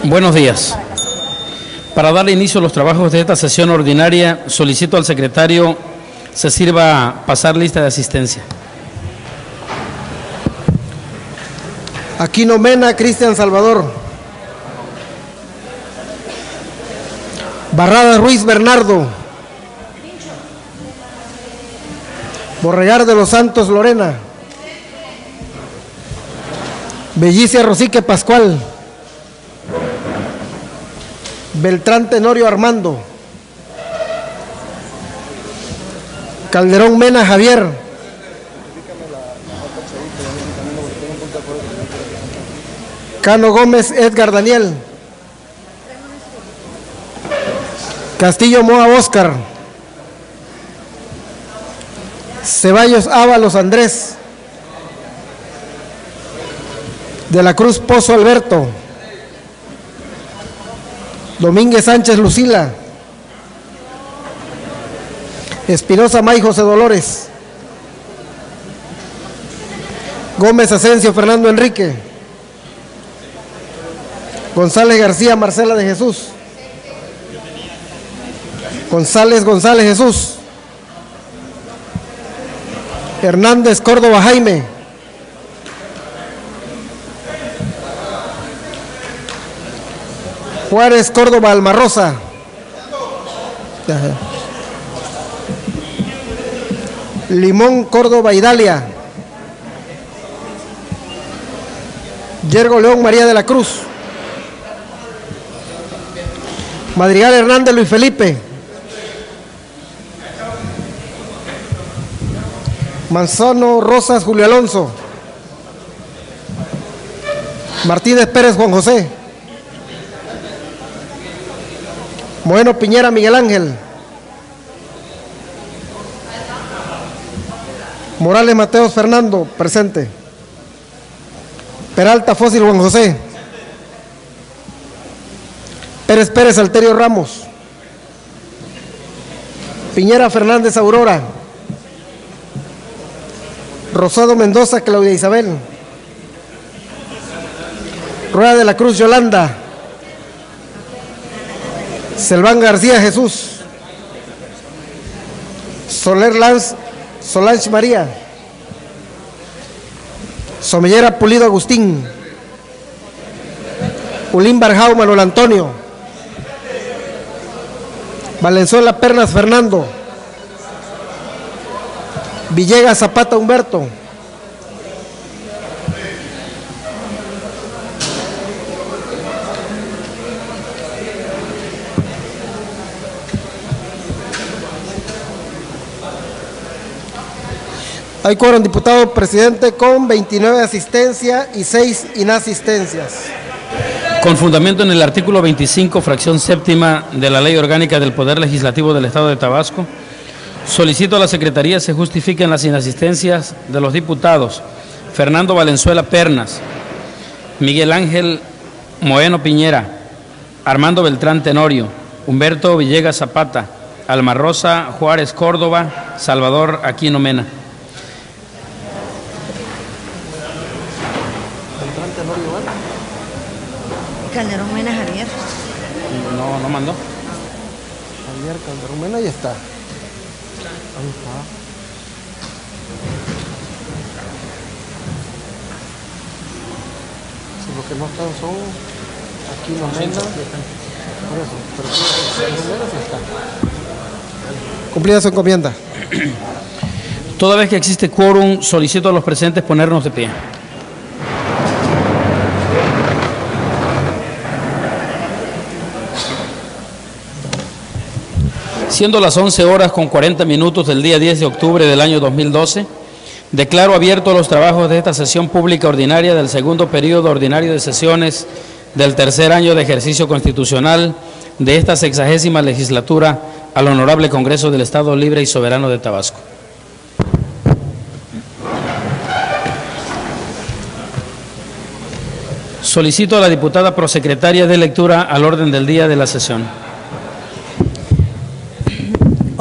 Buenos días. Para darle inicio a los trabajos de esta sesión ordinaria, solicito al secretario se sirva pasar lista de asistencia. Aquino Mena, Cristian Salvador. Barrada Ruiz Bernardo. Borregar de los Santos Lorena. Bellicia Rosique Pascual. Beltrán Tenorio Armando. Calderón Mena Javier. Cano Gómez Edgar Daniel. Castillo Moa Óscar. Ceballos Ábalos Andrés. De la Cruz Pozo Alberto. Domínguez Sánchez Lucila. Espinosa May José Dolores. Gómez Asensio Fernando Enrique. González García Marcela de Jesús. González Jesús. Hernández Córdoba Jaime. Juárez Córdoba Almarrosa. Limón Córdoba Idalia. Yergo León María de la Cruz. Madrigal Hernández Luis Felipe. Manzano Rosas Julio Alonso. Martínez Pérez Juan José. Moreno Piñera Miguel Ángel. Morales Mateos Fernando, presente. Peralta Fósil Juan José. Pérez Pérez Alterio Ramos. Piñera Fernández Aurora. Rosado Mendoza Claudia Isabel. Rueda de la Cruz Yolanda. Selván García Jesús. Soler Lanz Solange María. Somellera Pulido Agustín. Ulín Barjao Manuel Antonio. Valenzuela Pernas Fernando. Villegas Zapata Humberto. Hay quórum, diputado presidente, con 29 asistencias y 6 inasistencias. Con fundamento en el artículo 25, fracción séptima de la Ley Orgánica del Poder Legislativo del Estado de Tabasco, solicito a la Secretaría se justifiquen las inasistencias de los diputados Fernando Valenzuela Pernas, Miguel Ángel Moeno Piñera, Armando Beltrán Tenorio, Humberto Villegas Zapata, Alma Rosa Juárez Córdoba, Salvador Aquino Mena. Calderón Mena Javier. No mandó. Javier Calderón Mena, ahí está. Ahí está. Si lo que no están son aquí los Mena. Por eso, pero los Mena sí está. Cumplida su encomienda. Toda vez que existe quórum, solicito a los presentes ponernos de pie. Siendo las 11 horas con 40 minutos del día 10 de octubre del año 2012, declaro abiertos los trabajos de esta sesión pública ordinaria del segundo periodo ordinario de sesiones del tercer año de ejercicio constitucional de esta 60ª legislatura al Honorable Congreso del Estado Libre y Soberano de Tabasco. Solicito a la diputada prosecretaria de lectura al orden del día de la sesión.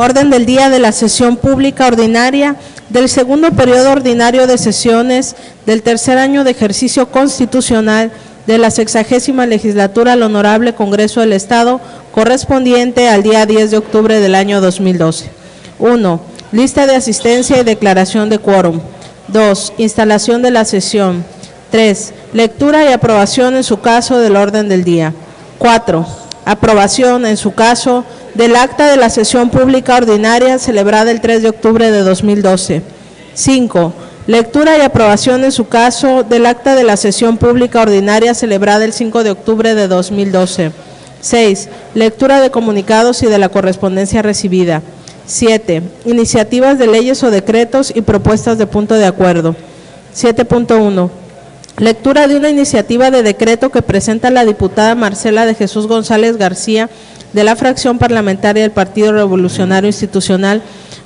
Orden del día de la sesión pública ordinaria del segundo periodo ordinario de sesiones del tercer año de ejercicio constitucional de la 60ª legislatura al Honorable Congreso del Estado, correspondiente al día 10 de octubre del año 2012. 1. Lista de asistencia y declaración de quórum. 2. Instalación de la sesión. 3. Lectura y aprobación en su caso del orden del día. 4. Aprobación en su caso del acta de la sesión pública ordinaria celebrada el 3 de octubre de 2012. 5. Lectura y aprobación en su caso del acta de la sesión pública ordinaria celebrada el 5 de octubre de 2012. 6. Lectura de comunicados y de la correspondencia recibida. 7. Iniciativas de leyes o decretos y propuestas de punto de acuerdo. 7.1. Lectura de una iniciativa de decreto que presenta la diputada Marcela de Jesús González García, de la fracción parlamentaria del Partido Revolucionario Institucional,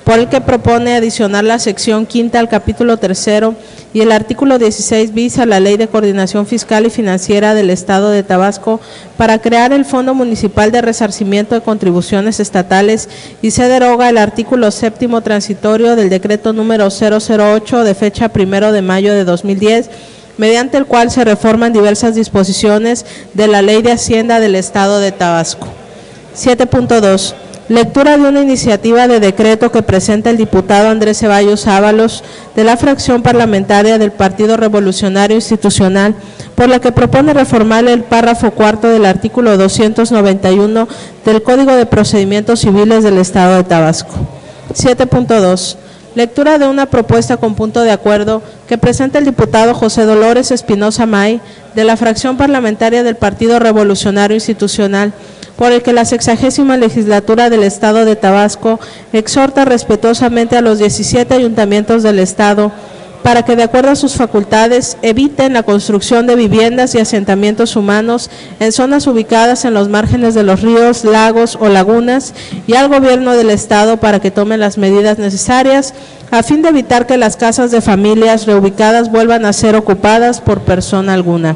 por el que propone adicionar la sección 5ª al capítulo 3º y el artículo 16 bis a la Ley de Coordinación Fiscal y Financiera del Estado de Tabasco para crear el Fondo Municipal de Resarcimiento de Contribuciones Estatales, y se deroga el artículo 7º transitorio del decreto número 008 de fecha 1 de mayo de 2010, mediante el cual se reforman diversas disposiciones de la Ley de Hacienda del Estado de Tabasco. 7.2. Lectura de una iniciativa de decreto que presenta el diputado Andrés Ceballos Ábalos, de la fracción parlamentaria del Partido Revolucionario Institucional, por la que propone reformar el párrafo 4 del artículo 291 del Código de Procedimientos Civiles del Estado de Tabasco. 7.2. Lectura de una propuesta con punto de acuerdo que presenta el diputado José Dolores Espinosa May, de la fracción parlamentaria del Partido Revolucionario Institucional, por el que la 60ª legislatura del Estado de Tabasco exhorta respetuosamente a los 17 ayuntamientos del Estado para que, de acuerdo a sus facultades, eviten la construcción de viviendas y asentamientos humanos en zonas ubicadas en los márgenes de los ríos, lagos o lagunas, y al Gobierno del Estado para que tome las medidas necesarias a fin de evitar que las casas de familias reubicadas vuelvan a ser ocupadas por persona alguna.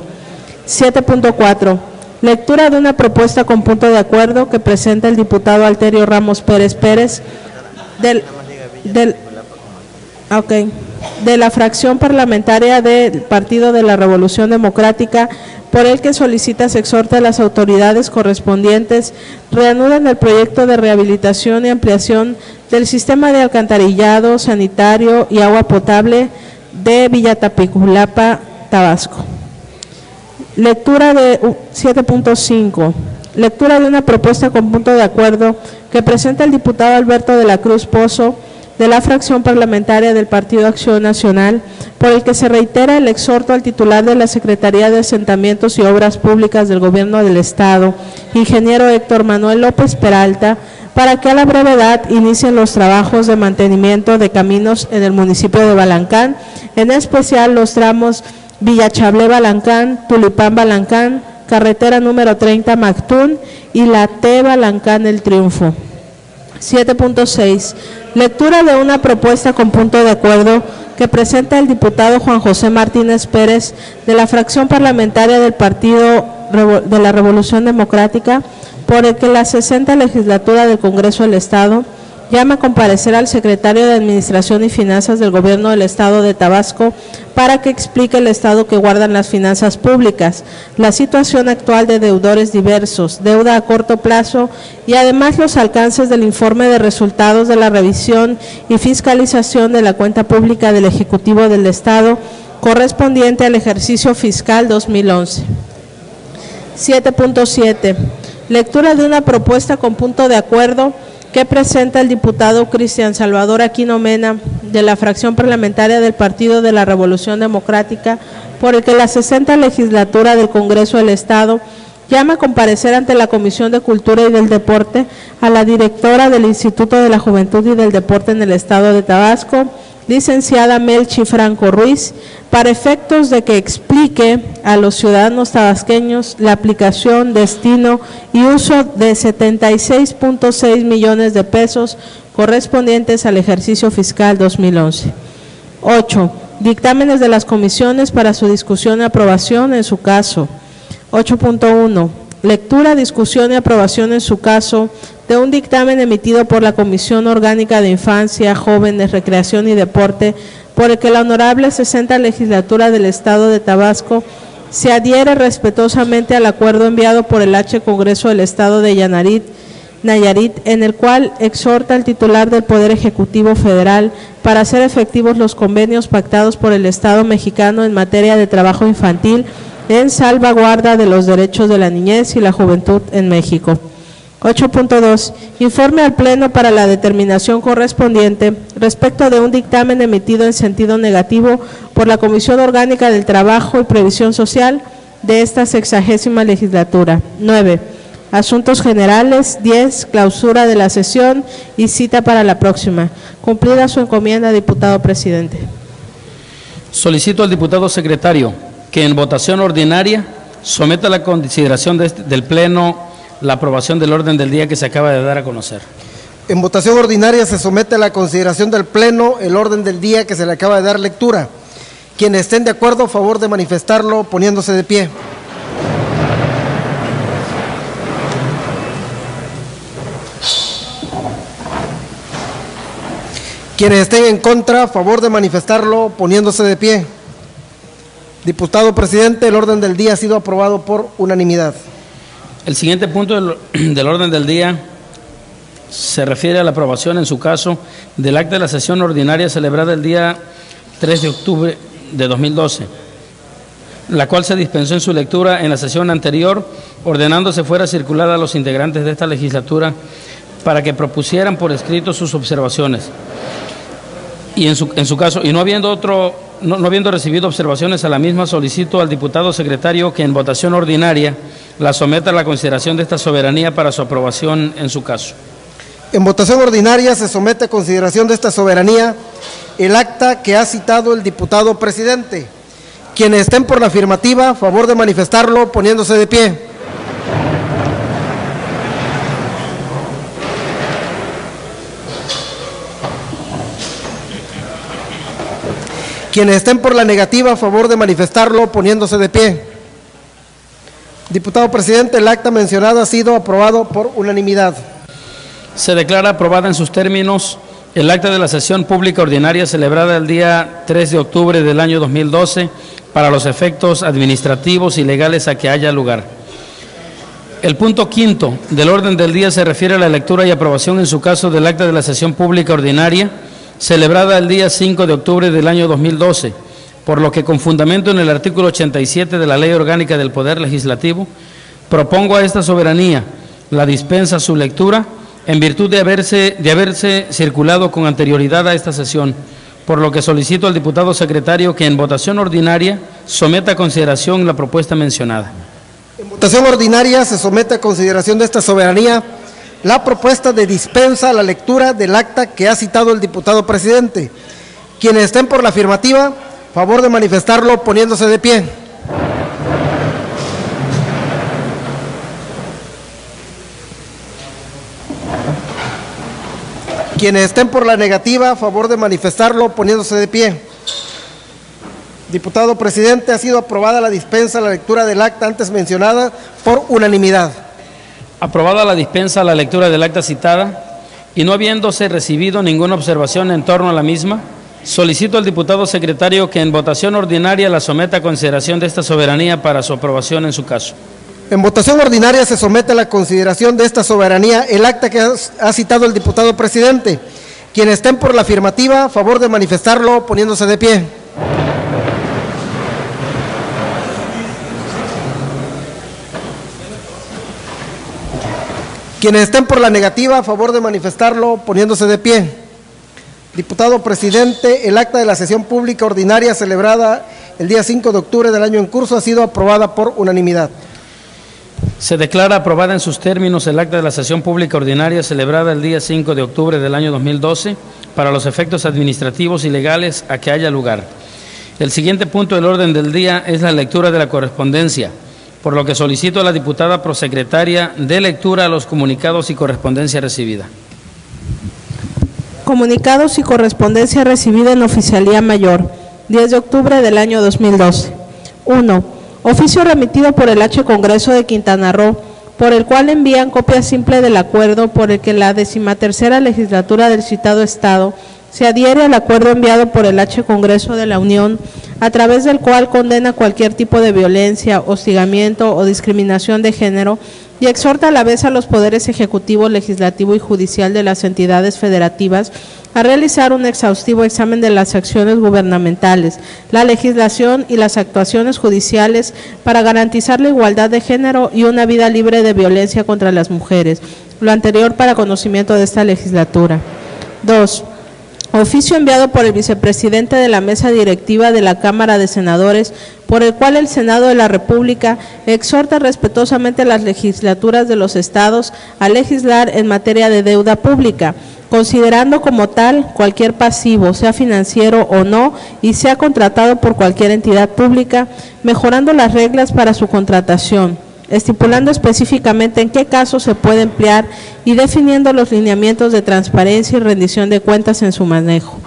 7.4. Lectura de una propuesta con punto de acuerdo que presenta el diputado Alterio Ramos Pérez Pérez, de la fracción parlamentaria del Partido de la Revolución Democrática, por el que solicita se exhorte a las autoridades correspondientes reanuden el proyecto de rehabilitación y ampliación del sistema de alcantarillado, sanitario y agua potable de Villatapiculapa, Tabasco. Lectura de 7.5. Lectura de una propuesta con punto de acuerdo que presenta el diputado Alberto de la Cruz Pozo, de la fracción parlamentaria del Partido Acción Nacional, por el que se reitera el exhorto al titular de la Secretaría de Asentamientos y Obras Públicas del Gobierno del Estado, ingeniero Héctor Manuel López Peralta, para que a la brevedad inicien los trabajos de mantenimiento de caminos en el municipio de Balancán, en especial los tramos Villachablé-Balancán, Tulipán-Balancán, carretera número 30 Mactún y la T-Balancán El Triunfo. 7.6. Lectura de una propuesta con punto de acuerdo que presenta el diputado Juan José Martínez Pérez, de la fracción parlamentaria del Partido de la Revolución Democrática, por el que la 60ª legislatura del Congreso del Estado llama a comparecer al secretario de Administración y Finanzas del Gobierno del Estado de Tabasco para que explique el estado que guardan las finanzas públicas, la situación actual de deudores diversos, deuda a corto plazo y además los alcances del informe de resultados de la revisión y fiscalización de la cuenta pública del Ejecutivo del Estado correspondiente al ejercicio fiscal 2011. 7.7. Lectura de una propuesta con punto de acuerdo que presenta el diputado Cristian Salvador Aquino Mena, de la fracción parlamentaria del Partido de la Revolución Democrática, por el que la 60ª legislatura del Congreso del Estado llama a comparecer ante la Comisión de Cultura y del Deporte a la directora del Instituto de la Juventud y del Deporte en el Estado de Tabasco, licenciada Melchi Franco Ruiz, para efectos de que explique a los ciudadanos tabasqueños la aplicación, destino y uso de 76.6 millones de pesos correspondientes al ejercicio fiscal 2011. 8. Dictámenes de las comisiones para su discusión y aprobación en su caso. 8.1. Lectura, discusión y aprobación en su caso de un dictamen emitido por la Comisión Orgánica de Infancia, Jóvenes, Recreación y Deporte, por el que la Honorable 60ª Legislatura del Estado de Tabasco se adhiere respetuosamente al acuerdo enviado por el H. Congreso del Estado de Nayarit, en el cual exhorta al titular del Poder Ejecutivo Federal para hacer efectivos los convenios pactados por el Estado mexicano en materia de trabajo infantil en salvaguarda de los derechos de la niñez y la juventud en México. 8.2. Informe al Pleno para la determinación correspondiente respecto de un dictamen emitido en sentido negativo por la Comisión Orgánica del Trabajo y Previsión Social de esta 60ª legislatura. 9. Asuntos generales. 10. Clausura de la sesión y cita para la próxima. Cumplida su encomienda, diputado presidente. Solicito al diputado secretario que en votación ordinaria someta a la consideración del Pleno la aprobación del orden del día que se acaba de dar a conocer. En votación ordinaria se somete a la consideración del Pleno el orden del día que se le acaba de dar lectura. Quienes estén de acuerdo, a favor de manifestarlo poniéndose de pie. Quienes estén en contra, a favor de manifestarlo poniéndose de pie. Diputado presidente, el orden del día ha sido aprobado por unanimidad. El siguiente punto del orden del día se refiere a la aprobación, en su caso, del acta de la sesión ordinaria celebrada el día 3 de octubre de 2012, la cual se dispensó en su lectura en la sesión anterior, ordenándose fuera circulada a los integrantes de esta legislatura para que propusieran por escrito sus observaciones. Y en su caso, y no habiendo recibido observaciones a la misma, solicito al diputado secretario que en votación ordinaria la someta a la consideración de esta soberanía para su aprobación en su caso. En votación ordinaria se somete a consideración de esta soberanía el acta que ha citado el diputado presidente. Quienes estén por la afirmativa, a favor de manifestarlo poniéndose de pie. Quienes estén por la negativa, a favor de manifestarlo poniéndose de pie. Diputado presidente, el acta mencionada ha sido aprobado por unanimidad. Se declara aprobada en sus términos el acta de la sesión pública ordinaria celebrada el día 3 de octubre del año 2012 para los efectos administrativos y legales a que haya lugar. El punto quinto del orden del día se refiere a la lectura y aprobación en su caso del acta de la sesión pública ordinaria celebrada el día 5 de octubre del año 2012, por lo que con fundamento en el artículo 87 de la Ley Orgánica del Poder Legislativo, propongo a esta soberanía la dispensa a su lectura en virtud de haberse circulado con anterioridad a esta sesión, por lo que solicito al diputado secretario que en votación ordinaria someta a consideración la propuesta mencionada. En votación ordinaria se somete a consideración de esta soberanía la propuesta de dispensa a la lectura del acta que ha citado el diputado presidente. Quienes estén por la afirmativa, favor de manifestarlo poniéndose de pie. Quienes estén por la negativa, a favor de manifestarlo poniéndose de pie. Diputado presidente, ha sido aprobada la dispensa a la lectura del acta antes mencionada por unanimidad. Aprobada la dispensa a la lectura del acta citada y no habiéndose recibido ninguna observación en torno a la misma, solicito al diputado secretario que en votación ordinaria la someta a consideración de esta soberanía para su aprobación en su caso. En votación ordinaria se somete a la consideración de esta soberanía el acta que ha citado el diputado presidente. Quienes estén por la afirmativa, a favor de manifestarlo poniéndose de pie. Quienes estén por la negativa, a favor de manifestarlo poniéndose de pie. Diputado presidente, el acta de la sesión pública ordinaria celebrada el día 5 de octubre del año en curso ha sido aprobada por unanimidad. Se declara aprobada en sus términos el acta de la sesión pública ordinaria celebrada el día 5 de octubre del año 2012 para los efectos administrativos y legales a que haya lugar. El siguiente punto del orden del día es la lectura de la correspondencia, por lo que solicito a la diputada prosecretaria de lectura a los comunicados y correspondencia recibida. Comunicados y correspondencia recibida en Oficialía Mayor, 10 de octubre del año 2012. 1. Oficio remitido por el H. Congreso de Quintana Roo, por el cual envían copia simple del acuerdo por el que la 13ª legislatura del citado Estado se adhiere al acuerdo enviado por el H. Congreso de la Unión a través del cual condena cualquier tipo de violencia, hostigamiento o discriminación de género y exhorta a la vez a los poderes ejecutivo, legislativo y judicial de las entidades federativas a realizar un exhaustivo examen de las acciones gubernamentales, la legislación y las actuaciones judiciales para garantizar la igualdad de género y una vida libre de violencia contra las mujeres. Lo anterior para conocimiento de esta legislatura. 2. Oficio enviado por el vicepresidente de la Mesa Directiva de la Cámara de Senadores, por el cual el Senado de la República exhorta respetuosamente a las legislaturas de los estados a legislar en materia de deuda pública, considerando como tal cualquier pasivo, sea financiero o no, y sea contratado por cualquier entidad pública, mejorando las reglas para su contratación, estipulando específicamente en qué casos se puede emplear y definiendo los lineamientos de transparencia y rendición de cuentas en su manejo.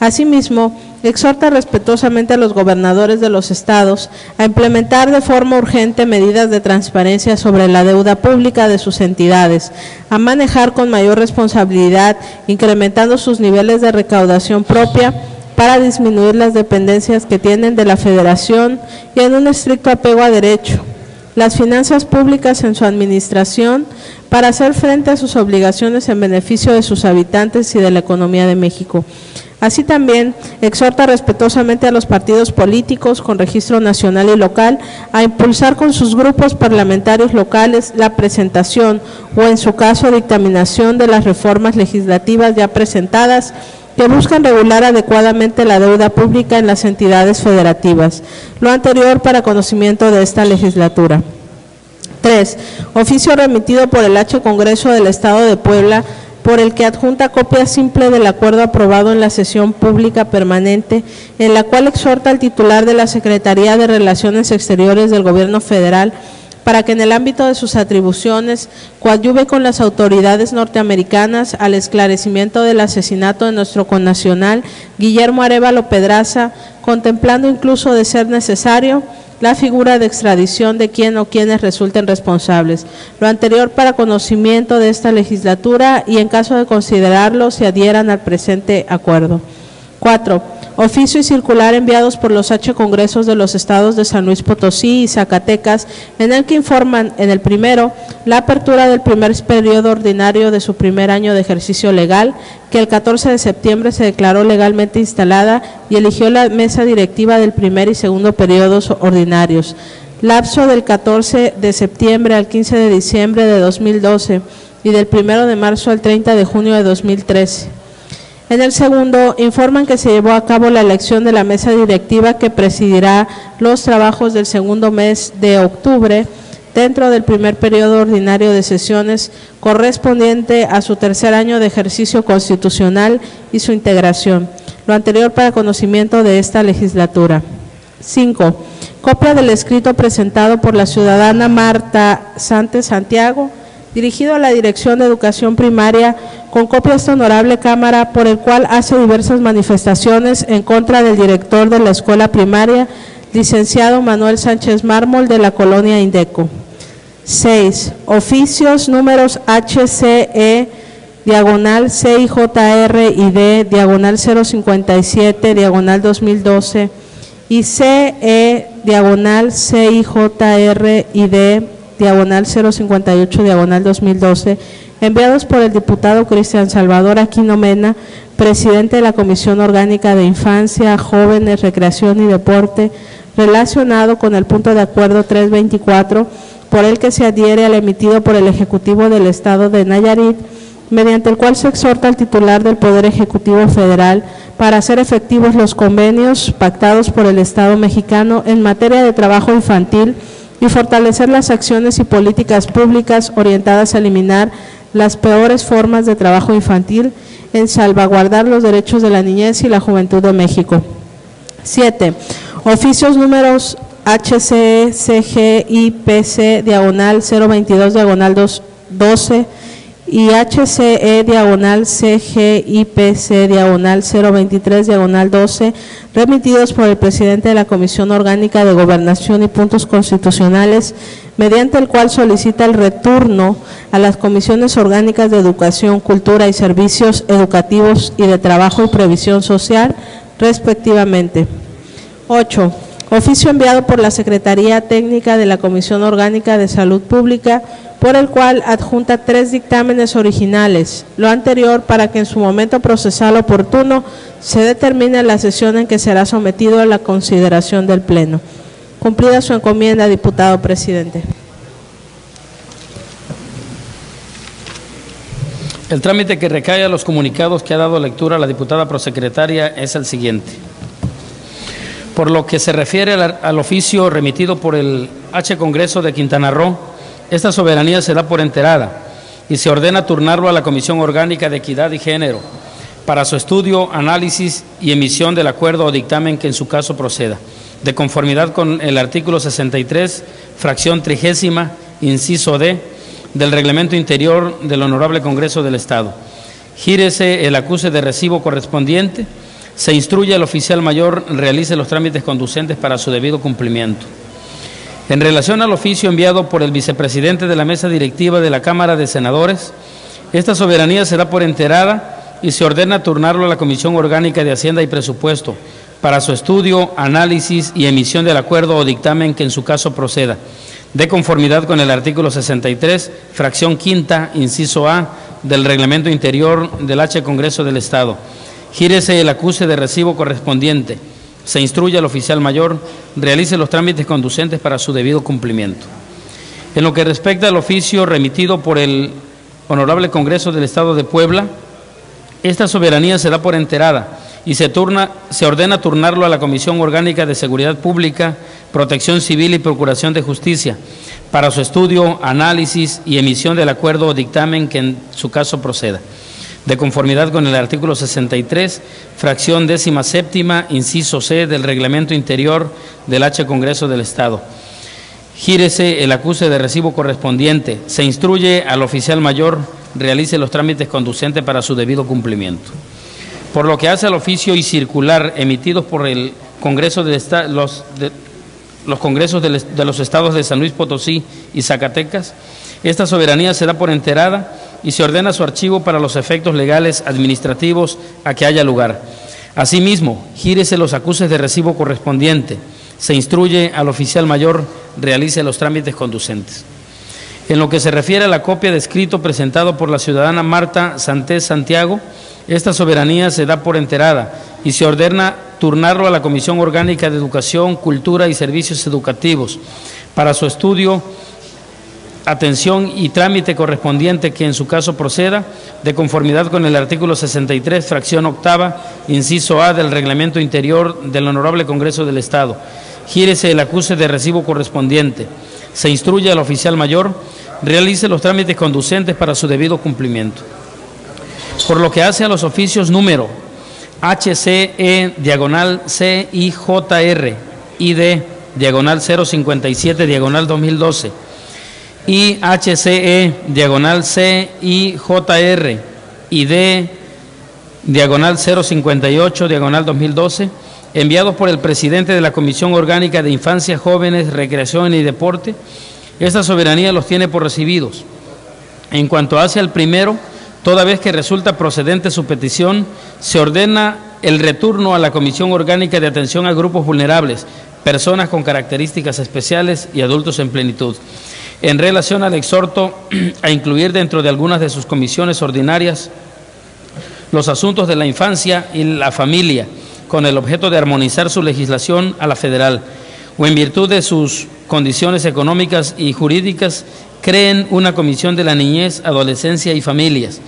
Asimismo, exhorta respetuosamente a los gobernadores de los estados a implementar de forma urgente medidas de transparencia sobre la deuda pública de sus entidades, a manejar con mayor responsabilidad, incrementando sus niveles de recaudación propia para disminuir las dependencias que tienen de la Federación y en un estricto apego a derecho, las finanzas públicas en su administración para hacer frente a sus obligaciones en beneficio de sus habitantes y de la economía de México. Así también exhorta respetuosamente a los partidos políticos con registro nacional y local a impulsar con sus grupos parlamentarios locales la presentación o en su caso dictaminación de las reformas legislativas ya presentadas que buscan regular adecuadamente la deuda pública en las entidades federativas. Lo anterior para conocimiento de esta legislatura. 3. Oficio remitido por el H. Congreso del Estado de Puebla, por el que adjunta copia simple del acuerdo aprobado en la sesión pública permanente, en la cual exhorta al titular de la Secretaría de Relaciones Exteriores del Gobierno Federal para que en el ámbito de sus atribuciones coadyuve con las autoridades norteamericanas al esclarecimiento del asesinato de nuestro connacional Guillermo Arévalo Pedraza, contemplando incluso de ser necesario la figura de extradición de quien o quienes resulten responsables. Lo anterior para conocimiento de esta legislatura y en caso de considerarlo se adhieran al presente acuerdo. 4. Oficio y circular enviados por los H. Congresos de los estados de San Luis Potosí y Zacatecas, en el que informan, en el primero, la apertura del primer periodo ordinario de su primer año de ejercicio legal, que el 14 de septiembre se declaró legalmente instalada y eligió la mesa directiva del primer y segundo periodos ordinarios. Lapso del 14 de septiembre al 15 de diciembre de 2012 y del 1 de marzo al 30 de junio de 2013. En el segundo, informan que se llevó a cabo la elección de la mesa directiva que presidirá los trabajos del segundo mes de octubre dentro del primer periodo ordinario de sesiones correspondiente a su tercer año de ejercicio constitucional y su integración. Lo anterior para conocimiento de esta legislatura. 5. Copia del escrito presentado por la ciudadana Marta Santos Santiago, dirigido a la Dirección de Educación Primaria, con copia a esta honorable Cámara, por el cual hace diversas manifestaciones en contra del director de la escuela primaria, licenciado Manuel Sánchez Mármol, de la colonia Indeco. 6. Oficios números HCE, diagonal CIJR y D, diagonal 057, diagonal 2012, y CE, diagonal CIJR y D, diagonal 058, diagonal 2012, enviados por el diputado Cristian Salvador Aquino Mena, presidente de la Comisión Orgánica de Infancia, Jóvenes, Recreación y Deporte, relacionado con el punto de acuerdo 324, por el que se adhiere al emitido por el Ejecutivo del Estado de Nayarit, mediante el cual se exhorta al titular del Poder Ejecutivo Federal para hacer efectivos los convenios pactados por el Estado mexicano en materia de trabajo infantil y fortalecer las acciones y políticas públicas orientadas a eliminar las peores formas de trabajo infantil en salvaguardar los derechos de la niñez y la juventud de México. 7. Oficios números HCE, CG y PC, diagonal 022, diagonal 12, y HCE, diagonal CG y PC, diagonal 023, diagonal 12, remitidos por el presidente de la Comisión Orgánica de Gobernación y Puntos Constitucionales, mediante el cual solicita el retorno a las comisiones orgánicas de Educación, Cultura y Servicios Educativos y de Trabajo y Previsión Social, respectivamente. 8. Oficio enviado por la Secretaría Técnica de la Comisión Orgánica de Salud Pública, por el cual adjunta 3 dictámenes originales. Lo anterior para que en su momento procesal oportuno se determine la sesión en que será sometido a la consideración del Pleno. Cumplida su encomienda, diputado presidente. El trámite que recae a los comunicados que ha dado lectura la diputada prosecretaria es el siguiente. Por lo que se refiere al oficio remitido por el H. Congreso de Quintana Roo, esta soberanía se da por enterada y se ordena turnarlo a la Comisión Orgánica de Equidad y Género para su estudio, análisis y emisión del acuerdo o dictamen que en su caso proceda, de conformidad con el artículo 63, fracción 30ª, inciso D, del Reglamento Interior del Honorable Congreso del Estado. Gírese el acuse de recibo correspondiente, se instruye al oficial mayor realice los trámites conducentes para su debido cumplimiento. En relación al oficio enviado por el vicepresidente de la mesa directiva de la Cámara de Senadores, esta soberanía se da por enterada y se ordena turnarlo a la Comisión Orgánica de Hacienda y Presupuesto para su estudio, análisis y emisión del acuerdo o dictamen que en su caso proceda, de conformidad con el artículo 63, fracción 5ª, inciso A, del Reglamento Interior del H. Congreso del Estado. Gírese el acuse de recibo correspondiente, se instruye al oficial mayor, realice los trámites conducentes para su debido cumplimiento. En lo que respecta al oficio remitido por el Honorable Congreso del Estado de Puebla, esta soberanía se da por enterada y se ordena turnarlo a la Comisión Orgánica de Seguridad Pública, Protección Civil y Procuración de Justicia para su estudio, análisis y emisión del acuerdo o dictamen que en su caso proceda, de conformidad con el artículo 63, fracción 17ª, inciso C del Reglamento Interior del H. Congreso del Estado. Gírese el acuse de recibo correspondiente, se instruye al oficial mayor, realice los trámites conducentes para su debido cumplimiento. Por lo que hace al oficio y circular emitidos por el Congreso de los Congresos de los Estados de San Luis Potosí y Zacatecas, esta soberanía se da por enterada y se ordena su archivo para los efectos legales administrativos a que haya lugar. Asimismo, gírese los acuses de recibo correspondiente, se instruye al oficial mayor, realice los trámites conducentes. En lo que se refiere a la copia de escrito presentado por la ciudadana Marta Santés Santiago, esta soberanía se da por enterada y se ordena turnarlo a la Comisión Orgánica de Educación, Cultura y Servicios Educativos para su estudio, atención y trámite correspondiente que en su caso proceda, de conformidad con el artículo 63, fracción 8ª, inciso A del Reglamento Interior del Honorable Congreso del Estado. Gírese el acuse de recibo correspondiente, se instruye al oficial mayor, realice los trámites conducentes para su debido cumplimiento. Por lo que hace a los oficios número HCE diagonal CIJR ID diagonal 057 diagonal 2012 y HCE diagonal CIJR ID diagonal 058 diagonal 2012, enviados por el presidente de la Comisión Orgánica de Infancia, Jóvenes, Recreación y Deporte, esta soberanía los tiene por recibidos. En cuanto hace al primero, toda vez que resulta procedente su petición, se ordena el retorno a la Comisión Orgánica de Atención a Grupos Vulnerables, personas con características especiales y adultos en plenitud. En relación al exhorto a incluir dentro de algunas de sus comisiones ordinarias los asuntos de la infancia y la familia, con el objeto de armonizar su legislación a la federal, o en virtud de sus condiciones económicas y jurídicas, creen una comisión de la niñez, adolescencia y familias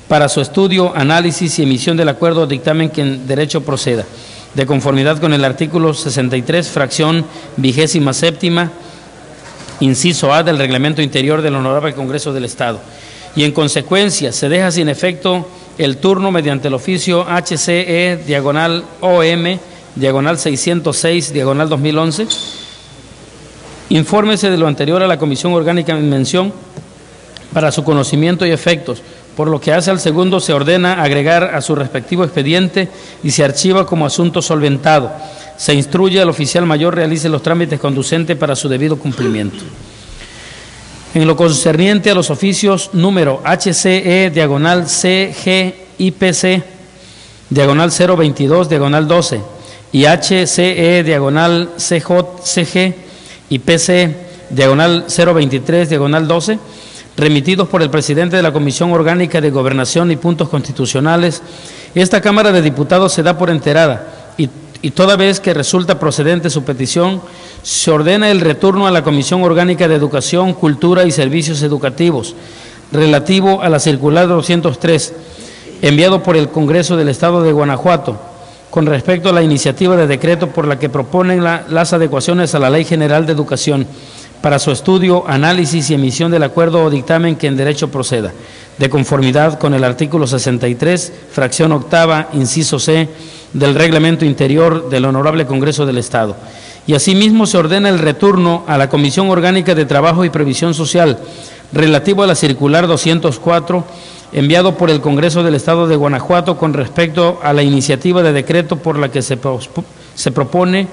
para su estudio, análisis y emisión del acuerdo o dictamen que en derecho proceda, de conformidad con el artículo 63, fracción 27ª, inciso A del Reglamento Interior del Honorable Congreso del Estado. Y en consecuencia se deja sin efecto el turno mediante el oficio HCE diagonal OM diagonal 606 diagonal 2011. Infórmese de lo anterior a la Comisión Orgánica en mención para su conocimiento y efectos. Por lo que hace al segundo, se ordena agregar a su respectivo expediente y se archiva como asunto solventado. Se instruye al oficial mayor realice los trámites conducentes para su debido cumplimiento. En lo concerniente a los oficios número HCE diagonal CGIPC diagonal 022 diagonal 12 y HCE/CJ/CG y PC/023/12, remitidos por el presidente de la Comisión Orgánica de Gobernación y Puntos Constitucionales, esta Cámara de Diputados se da por enterada y toda vez que resulta procedente su petición, se ordena el retorno a la Comisión Orgánica de Educación, Cultura y Servicios Educativos, relativo a la circular 203, enviado por el Congreso del Estado de Guanajuato, con respecto a la iniciativa de decreto por la que proponen las adecuaciones a la Ley General de Educación, para su estudio, análisis y emisión del acuerdo o dictamen que en derecho proceda, de conformidad con el artículo 63, fracción octava, inciso C, del Reglamento Interior del Honorable Congreso del Estado. Y asimismo se ordena el retorno a la Comisión Orgánica de Trabajo y Previsión Social, relativo a la circular 204, enviado por el Congreso del Estado de Guanajuato con respecto a la iniciativa de decreto por la que se propone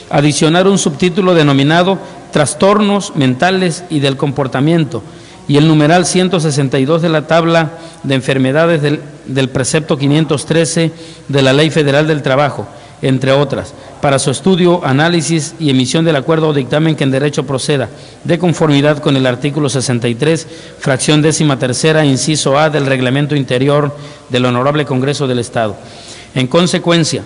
adicionar un subtítulo denominado Trastornos mentales y del comportamiento y el numeral 162 de la tabla de enfermedades del precepto 513 de la Ley Federal del Trabajo, entre otras, para su estudio, análisis y emisión del acuerdo o dictamen que en derecho proceda, de conformidad con el artículo 63, fracción 13ª, inciso A del Reglamento Interior del Honorable Congreso del Estado. En consecuencia,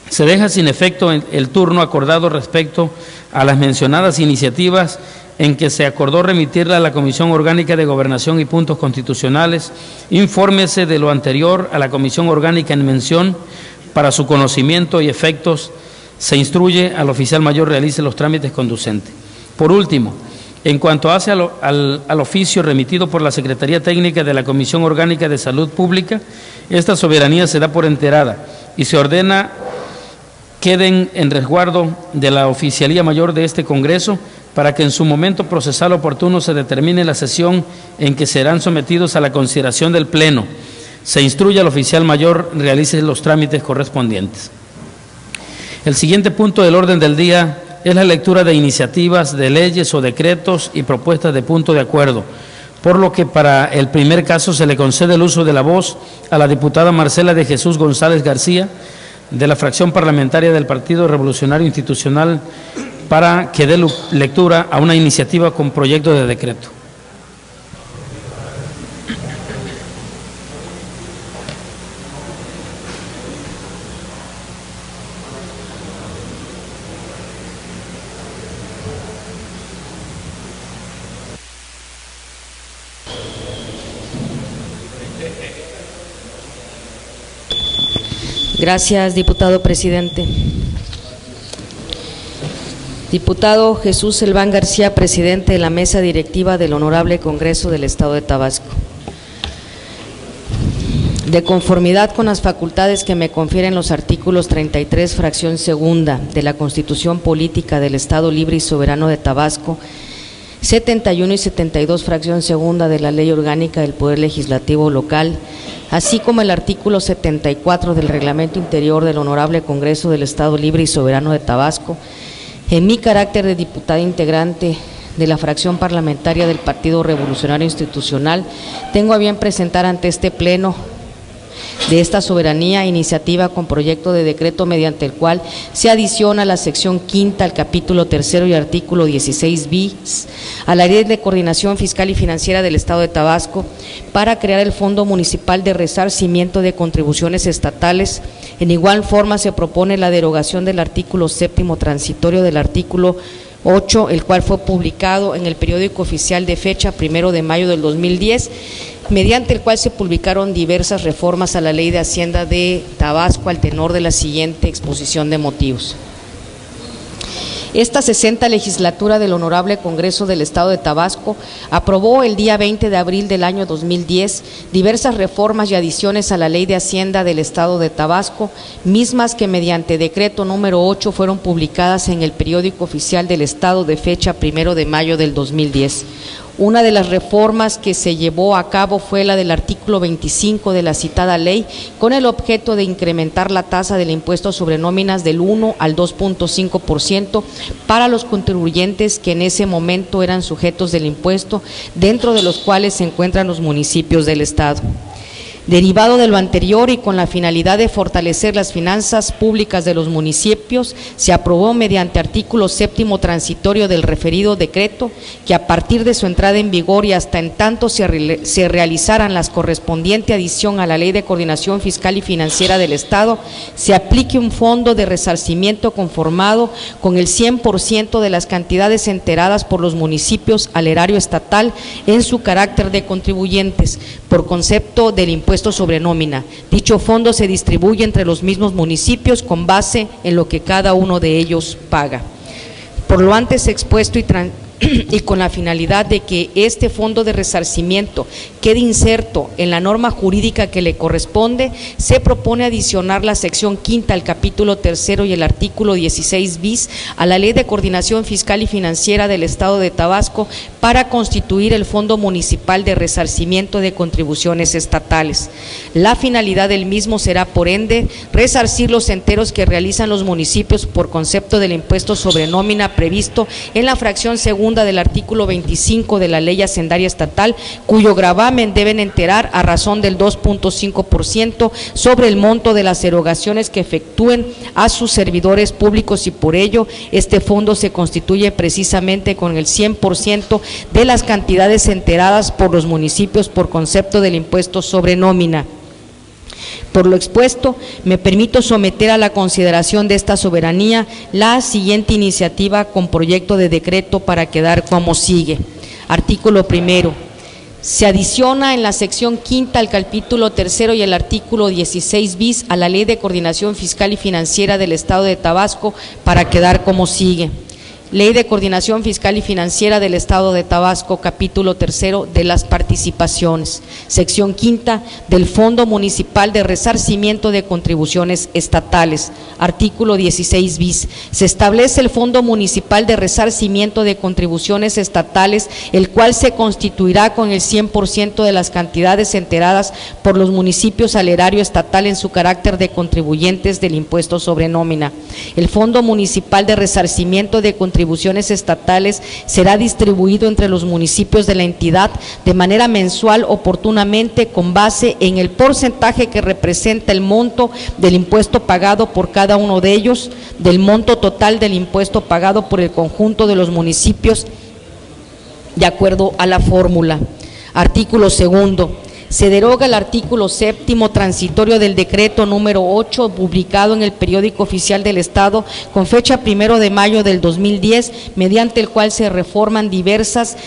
se deja sin efecto el turno acordado respecto a las mencionadas iniciativas en que se acordó remitirla a la Comisión Orgánica de Gobernación y Puntos Constitucionales. Infórmese de lo anterior a la Comisión Orgánica en mención. Para su conocimiento y efectos, se instruye al oficial mayor realice los trámites conducentes. Por último, en cuanto hace al oficio remitido por la Secretaría Técnica de la Comisión Orgánica de Salud Pública, esta soberanía se da por enterada y se ordena queden en resguardo de la Oficialía Mayor de este Congreso para que en su momento procesal oportuno se determine la sesión en que serán sometidos a la consideración del Pleno. Se instruye al oficial mayor realice los trámites correspondientes. El siguiente punto del orden del día es la lectura de iniciativas de leyes o decretos y propuestas de punto de acuerdo, por lo que para el primer caso se le concede el uso de la voz a la diputada Marcela de Jesús González García, de la fracción parlamentaria del Partido Revolucionario Institucional, para que dé lectura a una iniciativa con proyecto de decreto. Gracias, diputado presidente. Diputado Jesús Selván García, presidente de la mesa directiva del Honorable Congreso del Estado de Tabasco. De conformidad con las facultades que me confieren los artículos 33, fracción segunda de la Constitución Política del Estado Libre y Soberano de Tabasco, 71 y 72, fracción segunda de la Ley Orgánica del Poder Legislativo Local, así como el artículo 74 del Reglamento Interior del Honorable Congreso del Estado Libre y Soberano de Tabasco, en mi carácter de diputada integrante de la fracción parlamentaria del Partido Revolucionario Institucional, tengo a bien presentar ante este Pleno de esta soberanía iniciativa con proyecto de decreto mediante el cual se adiciona la sección quinta al capítulo tercero y artículo 16 bis a la Ley de Coordinación Fiscal y Financiera del Estado de Tabasco para crear el Fondo Municipal de Resarcimiento de Contribuciones Estatales. En igual forma se propone la derogación del artículo séptimo transitorio del artículo 8, el cual fue publicado en el periódico oficial de fecha 1 de mayo del 2010, mediante el cual se publicaron diversas reformas a la Ley de Hacienda de Tabasco al tenor de la siguiente exposición de motivos. Esta 60ª legislatura del Honorable Congreso del Estado de Tabasco aprobó el día 20 de abril del año 2010 diversas reformas y adiciones a la Ley de Hacienda del Estado de Tabasco, mismas que mediante decreto número 8 fueron publicadas en el periódico oficial del Estado de fecha 1 de mayo del 2010. Una de las reformas que se llevó a cabo fue la del artículo 25 de la citada ley, con el objeto de incrementar la tasa del impuesto sobre nóminas del 1 al 2.5% para los contribuyentes que en ese momento eran sujetos del impuesto, dentro de los cuales se encuentran los municipios del Estado. Derivado de lo anterior y con la finalidad de fortalecer las finanzas públicas de los municipios, se aprobó mediante artículo 7º transitorio del referido decreto que a partir de su entrada en vigor y hasta en tanto se realizaran las correspondiente adición a la Ley de Coordinación Fiscal y Financiera del Estado, se aplique un fondo de resarcimiento conformado con el 100% de las cantidades enteradas por los municipios al erario estatal en su carácter de contribuyentes por concepto del impuesto sobre nómina. Dicho fondo se distribuye entre los mismos municipios con base en lo que cada uno de ellos paga. Por lo antes expuesto y con la finalidad de que este fondo de resarcimiento quede inserto en la norma jurídica que le corresponde, se propone adicionar la sección 5ª al capítulo 3º y el artículo 16 bis a la Ley de Coordinación Fiscal y Financiera del Estado de Tabasco para constituir el Fondo Municipal de Resarcimiento de Contribuciones Estatales. La finalidad del mismo será, por ende, resarcir los enteros que realizan los municipios por concepto del impuesto sobre nómina previsto en la fracción segunda del artículo 25 de la Ley Hacendaria Estatal, cuyo gravamen deben enterar a razón del 2.5% sobre el monto de las erogaciones que efectúen a sus servidores públicos, y por ello este fondo se constituye precisamente con el 100% de las cantidades enteradas por los municipios por concepto del impuesto sobre nómina. Por lo expuesto, me permito someter a la consideración de esta soberanía la siguiente iniciativa con proyecto de decreto para quedar como sigue. Artículo 1. Se adiciona en la sección 5ª al capítulo 3º y el artículo 16 bis a la Ley de Coordinación Fiscal y Financiera del Estado de Tabasco para quedar como sigue. Ley de Coordinación Fiscal y Financiera del Estado de Tabasco, capítulo 3º de las participaciones, sección 5ª del Fondo Municipal de Resarcimiento de Contribuciones Estatales, artículo 16 bis. Se establece el Fondo Municipal de Resarcimiento de Contribuciones Estatales, el cual se constituirá con el 100% de las cantidades enteradas por los municipios al erario estatal en su carácter de contribuyentes del impuesto sobre nómina. El Fondo Municipal de Resarcimiento de Contribuciones estatales será distribuido entre los municipios de la entidad de manera mensual oportunamente con base en el porcentaje que representa el monto del impuesto pagado por cada uno de ellos, del monto total del impuesto pagado por el conjunto de los municipios de acuerdo a la fórmula. Artículo 2. Se deroga el artículo 7º transitorio del decreto número 8, publicado en el Periódico Oficial del Estado con fecha 1 de mayo del 2010, mediante el cual se reforman diversas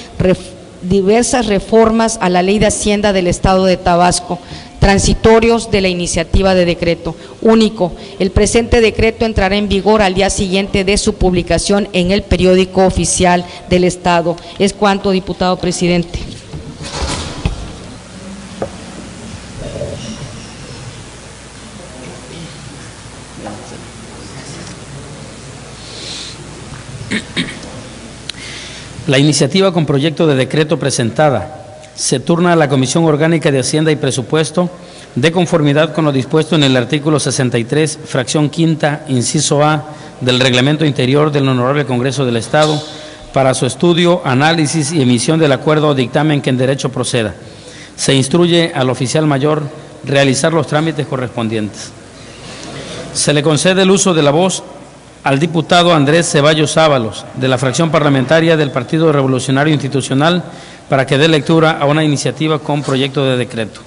reformas a la Ley de Hacienda del Estado de Tabasco, transitorios de la iniciativa de decreto. Único, el presente decreto entrará en vigor al día siguiente de su publicación en el Periódico Oficial del Estado. Es cuanto, diputado presidente. La iniciativa con proyecto de decreto presentada se turna a la Comisión Orgánica de Hacienda y Presupuesto de conformidad con lo dispuesto en el artículo 63, fracción 5ª, inciso A del Reglamento Interior del Honorable Congreso del Estado para su estudio, análisis y emisión del acuerdo o dictamen que en derecho proceda. Se instruye al oficial mayor realizar los trámites correspondientes. Se le concede el uso de la voz al diputado Andrés Ceballos Ábalos, de la fracción parlamentaria del Partido Revolucionario Institucional, para que dé lectura a una iniciativa con proyecto de decreto.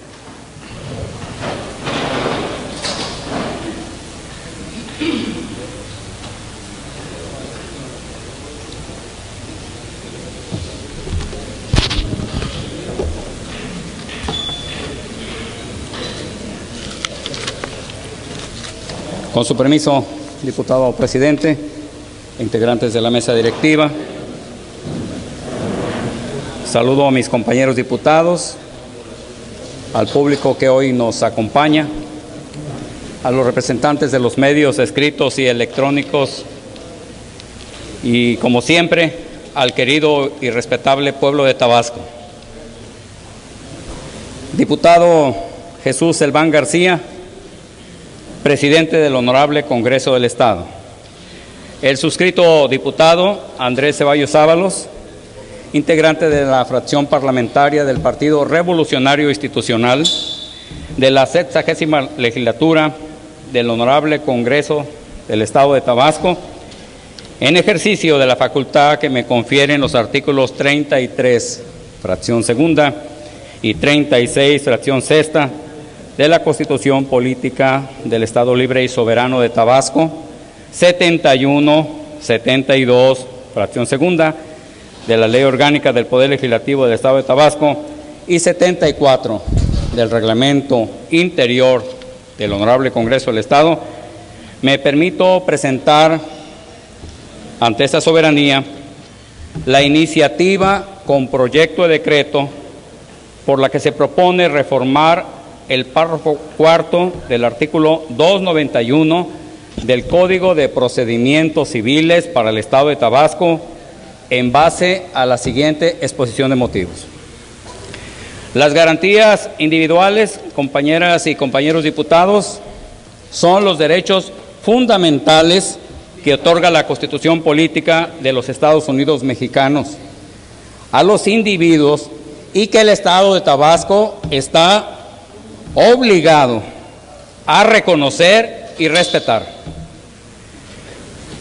Con su permiso, diputado presidente, integrantes de la mesa directiva, saludo a mis compañeros diputados, al público que hoy nos acompaña, a los representantes de los medios escritos y electrónicos y, como siempre, al querido y respetable pueblo de Tabasco. Diputado Jesús Selván García, presidente del Honorable Congreso del Estado. El suscrito diputado Andrés Ceballos Ábalos, integrante de la fracción parlamentaria del Partido Revolucionario Institucional, de la 60ª legislatura del Honorable Congreso del Estado de Tabasco, en ejercicio de la facultad que me confieren los artículos 33, fracción segunda, y 36, fracción sexta, de la Constitución Política del Estado Libre y Soberano de Tabasco, 71, 72, fracción segunda, de la Ley Orgánica del Poder Legislativo del Estado de Tabasco, y 74 del Reglamento Interior del Honorable Congreso del Estado, me permito presentar ante esta soberanía la iniciativa con proyecto de decreto por la que se propone reformar el párrafo cuarto del artículo 291 del Código de Procedimientos Civiles para el Estado de Tabasco en base a la siguiente exposición de motivos. Las garantías individuales, compañeras y compañeros diputados, son los derechos fundamentales que otorga la Constitución Política de los Estados Unidos Mexicanos a los individuos y que el Estado de Tabasco está obligado a reconocer y respetar.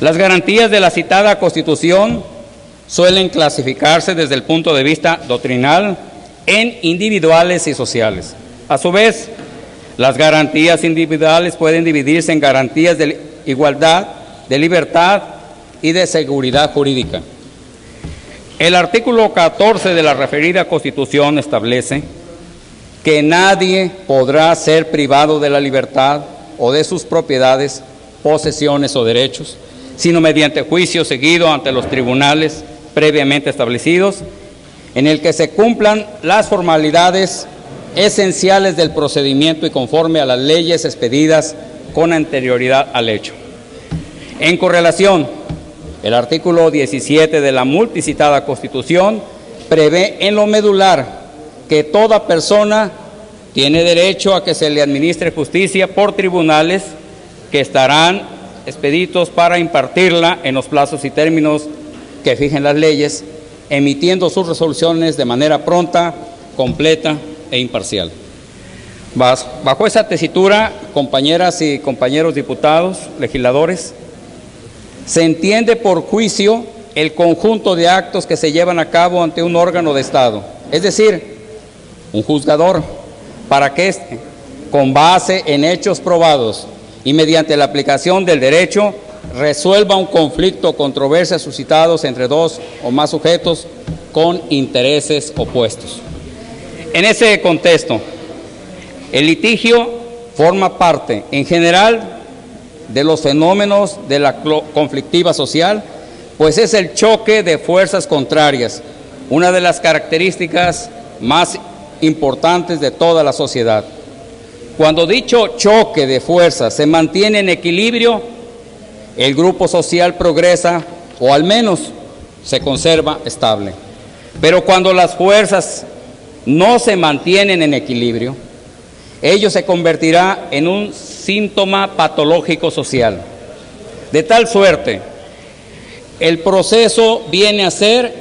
Las garantías de la citada Constitución suelen clasificarse desde el punto de vista doctrinal en individuales y sociales. A su vez, las garantías individuales pueden dividirse en garantías de igualdad, de libertad y de seguridad jurídica. El artículo 14 de la referida Constitución establece que nadie podrá ser privado de la libertad o de sus propiedades, posesiones o derechos, sino mediante juicio seguido ante los tribunales previamente establecidos, en el que se cumplan las formalidades esenciales del procedimiento y conforme a las leyes expedidas con anterioridad al hecho. En correlación, el artículo 17 de la multicitada Constitución prevé en lo medular que toda persona tiene derecho a que se le administre justicia por tribunales que estarán expeditos para impartirla en los plazos y términos que fijen las leyes, emitiendo sus resoluciones de manera pronta, completa e imparcial. Bajo esa tesitura, compañeras y compañeros diputados, legisladores, se entiende por juicio el conjunto de actos que se llevan a cabo ante un órgano de Estado, es decir, un juzgador, para que éste, con base en hechos probados y mediante la aplicación del derecho, resuelva un conflicto o controversia suscitados entre dos o más sujetos con intereses opuestos. En ese contexto, el litigio forma parte, en general, de los fenómenos de la conflictiva social, pues es el choque de fuerzas contrarias, una de las características más importantes de toda la sociedad. Cuando dicho choque de fuerzas se mantiene en equilibrio, el grupo social progresa o al menos se conserva estable. Pero cuando las fuerzas no se mantienen en equilibrio, ello se convertirá en un síntoma patológico social. De tal suerte, el proceso viene a ser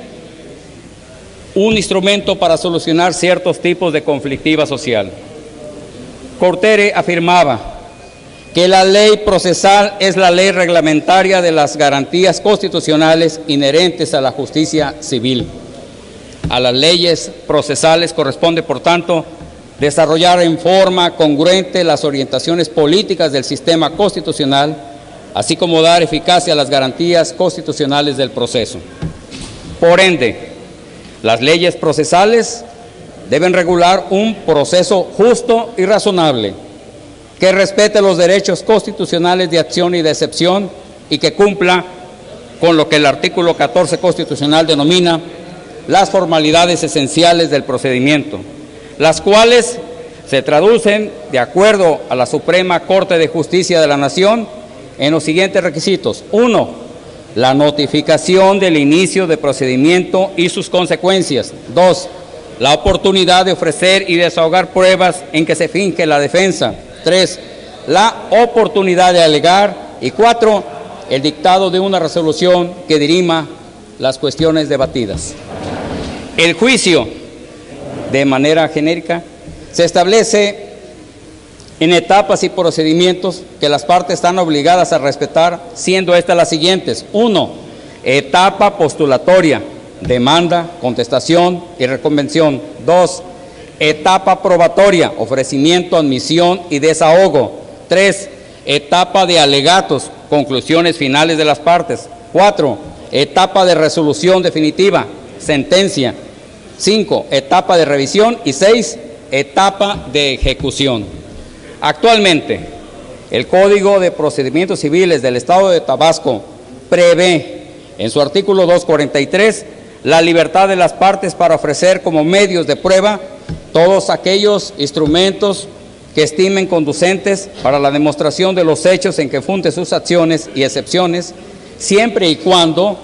un instrumento para solucionar ciertos tipos de conflictiva social. Cortere afirmaba que la ley procesal es la ley reglamentaria de las garantías constitucionales inherentes a la justicia civil. A las leyes procesales corresponde, por tanto, desarrollar en forma congruente las orientaciones políticas del sistema constitucional, así como dar eficacia a las garantías constitucionales del proceso. Por ende, las leyes procesales deben regular un proceso justo y razonable, que respete los derechos constitucionales de acción y de excepción y que cumpla con lo que el artículo 14 constitucional denomina las formalidades esenciales del procedimiento, las cuales se traducen, de acuerdo a la Suprema Corte de Justicia de la Nación, en los siguientes requisitos. 1. La notificación del inicio de procedimiento y sus consecuencias. 2. La oportunidad de ofrecer y desahogar pruebas en que se finge la defensa. 3. La oportunidad de alegar. Y 4. El dictado de una resolución que dirima las cuestiones debatidas. El juicio, de manera genérica, se establece en etapas y procedimientos que las partes están obligadas a respetar, siendo estas las siguientes. 1. Etapa postulatoria, demanda, contestación y reconvención. 2. Etapa probatoria, ofrecimiento, admisión y desahogo. 3. Etapa de alegatos, conclusiones finales de las partes. 4. Etapa de resolución definitiva, sentencia. 5. Etapa de revisión. Y 6. Etapa de ejecución. Actualmente, el Código de Procedimientos Civiles del Estado de Tabasco prevé en su artículo 243 la libertad de las partes para ofrecer como medios de prueba todos aquellos instrumentos que estimen conducentes para la demostración de los hechos en que funde sus acciones y excepciones, siempre y cuando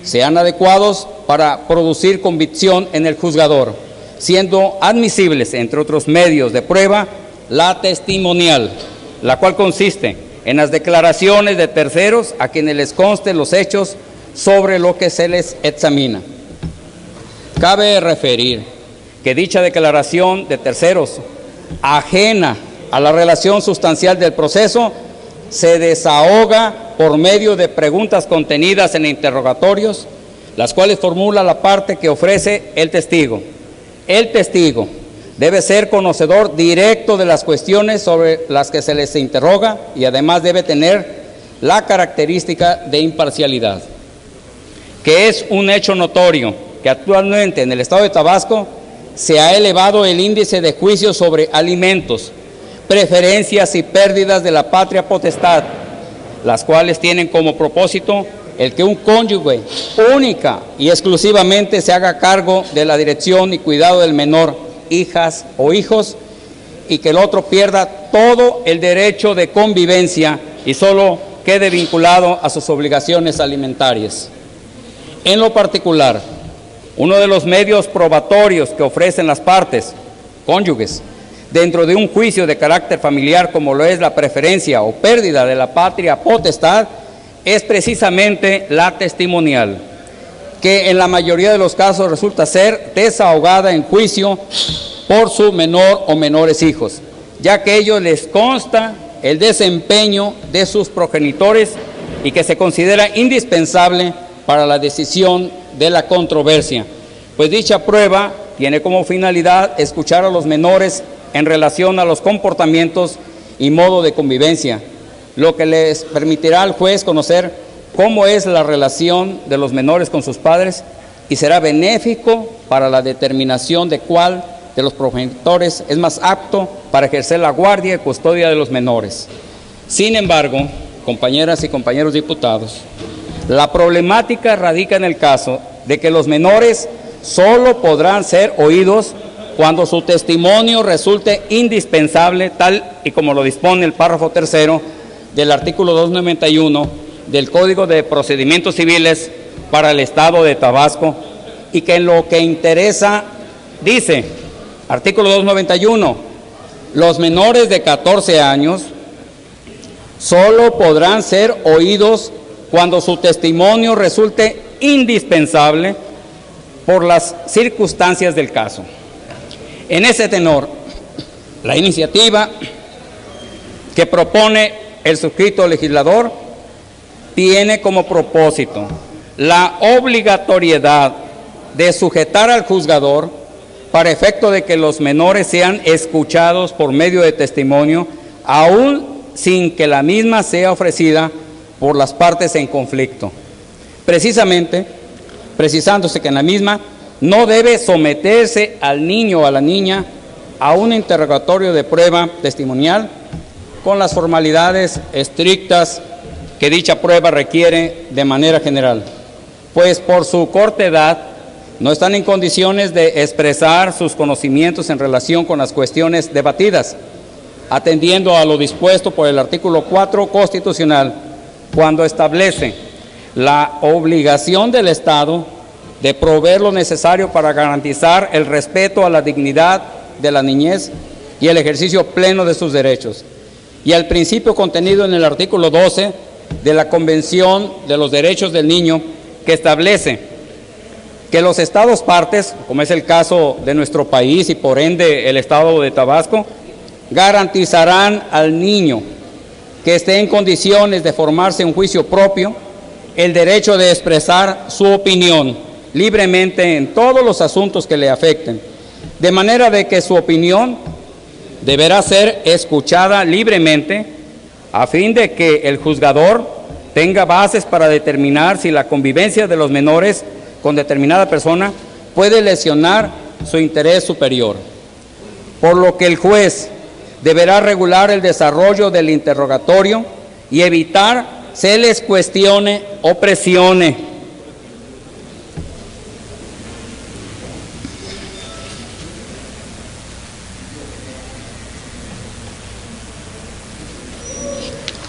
sean adecuados para producir convicción en el juzgador, siendo admisibles, entre otros medios de prueba, la testimonial, la cual consiste en las declaraciones de terceros a quienes les consten los hechos sobre lo que se les examina. Cabe referir que dicha declaración de terceros, ajena a la relación sustancial del proceso, se desahoga por medio de preguntas contenidas en interrogatorios, las cuales formula la parte que ofrece el testigo. El testigo debe ser conocedor directo de las cuestiones sobre las que se les interroga y además debe tener la característica de imparcialidad, que es un hecho notorio que actualmente en el Estado de Tabasco se ha elevado el índice de juicios sobre alimentos, preferencias y pérdidas de la patria potestad, las cuales tienen como propósito el que un cónyuge única y exclusivamente se haga cargo de la dirección y cuidado del menor, hijas o hijos, y que el otro pierda todo el derecho de convivencia y solo quede vinculado a sus obligaciones alimentarias. En lo particular, uno de los medios probatorios que ofrecen las partes, cónyuges, dentro de un juicio de carácter familiar como lo es la preferencia o pérdida de la patria potestad, es precisamente la testimonial, que en la mayoría de los casos resulta ser desahogada en juicio por su menor o menores hijos, ya que a ellos les consta el desempeño de sus progenitores y que se considera indispensable para la decisión de la controversia, pues dicha prueba tiene como finalidad escuchar a los menores en relación a los comportamientos y modo de convivencia, lo que les permitirá al juez conocer cómo es la relación de los menores con sus padres y será benéfico para la determinación de cuál de los progenitores es más apto para ejercer la guardia y custodia de los menores. Sin embargo, compañeras y compañeros diputados, la problemática radica en el caso de que los menores solo podrán ser oídos cuando su testimonio resulte indispensable, tal y como lo dispone el párrafo tercero del artículo 291 del Código de Procedimientos Civiles para el Estado de Tabasco, y que en lo que interesa dice, artículo 291, los menores de 14 años solo podrán ser oídos cuando su testimonio resulte indispensable por las circunstancias del caso. En ese tenor, la iniciativa que propone el suscrito legislador tiene como propósito la obligatoriedad de sujetar al juzgador para efecto de que los menores sean escuchados por medio de testimonio, aún sin que la misma sea ofrecida por las partes en conflicto. Precisándose que en la misma no debe someterse al niño o a la niña a un interrogatorio de prueba testimonial con las formalidades estrictas que dicha prueba requiere de manera general, pues por su corta edad no están en condiciones de expresar sus conocimientos en relación con las cuestiones debatidas, atendiendo a lo dispuesto por el artículo 4 constitucional, cuando establece la obligación del Estado de proveer lo necesario para garantizar el respeto a la dignidad de la niñez y el ejercicio pleno de sus derechos, y al principio contenido en el artículo 12 de la Convención de los Derechos del Niño, que establece que los estados partes, como es el caso de nuestro país y por ende el Estado de Tabasco, garantizarán al niño que esté en condiciones de formarse un juicio propio el derecho de expresar su opinión libremente en todos los asuntos que le afecten, de manera de que su opinión deberá ser escuchada libremente a fin de que el juzgador tenga bases para determinar si la convivencia de los menores con determinada persona puede lesionar su interés superior. Por lo que el juez deberá regular el desarrollo del interrogatorio y evitar se les cuestione o presione.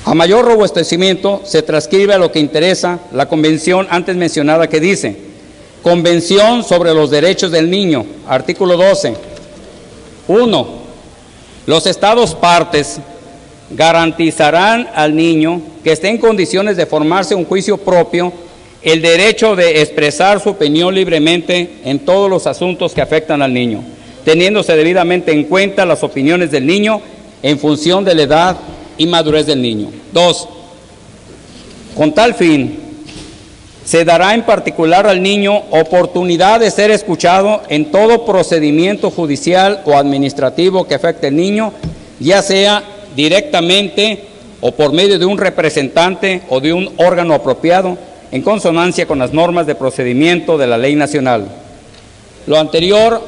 A mayor robustecimiento se transcribe a lo que interesa la convención antes mencionada que dice: Convención sobre los Derechos del Niño, artículo 12. 1. Los Estados partes garantizarán al niño que esté en condiciones de formarse un juicio propio el derecho de expresar su opinión libremente en todos los asuntos que afectan al niño, teniéndose debidamente en cuenta las opiniones del niño en función de la edad y madurez del niño. 2. Con tal fin, se dará en particular al niño oportunidad de ser escuchado en todo procedimiento judicial o administrativo que afecte al niño, ya sea directamente o por medio de un representante o de un órgano apropiado, en consonancia con las normas de procedimiento de la ley nacional. Lo anterior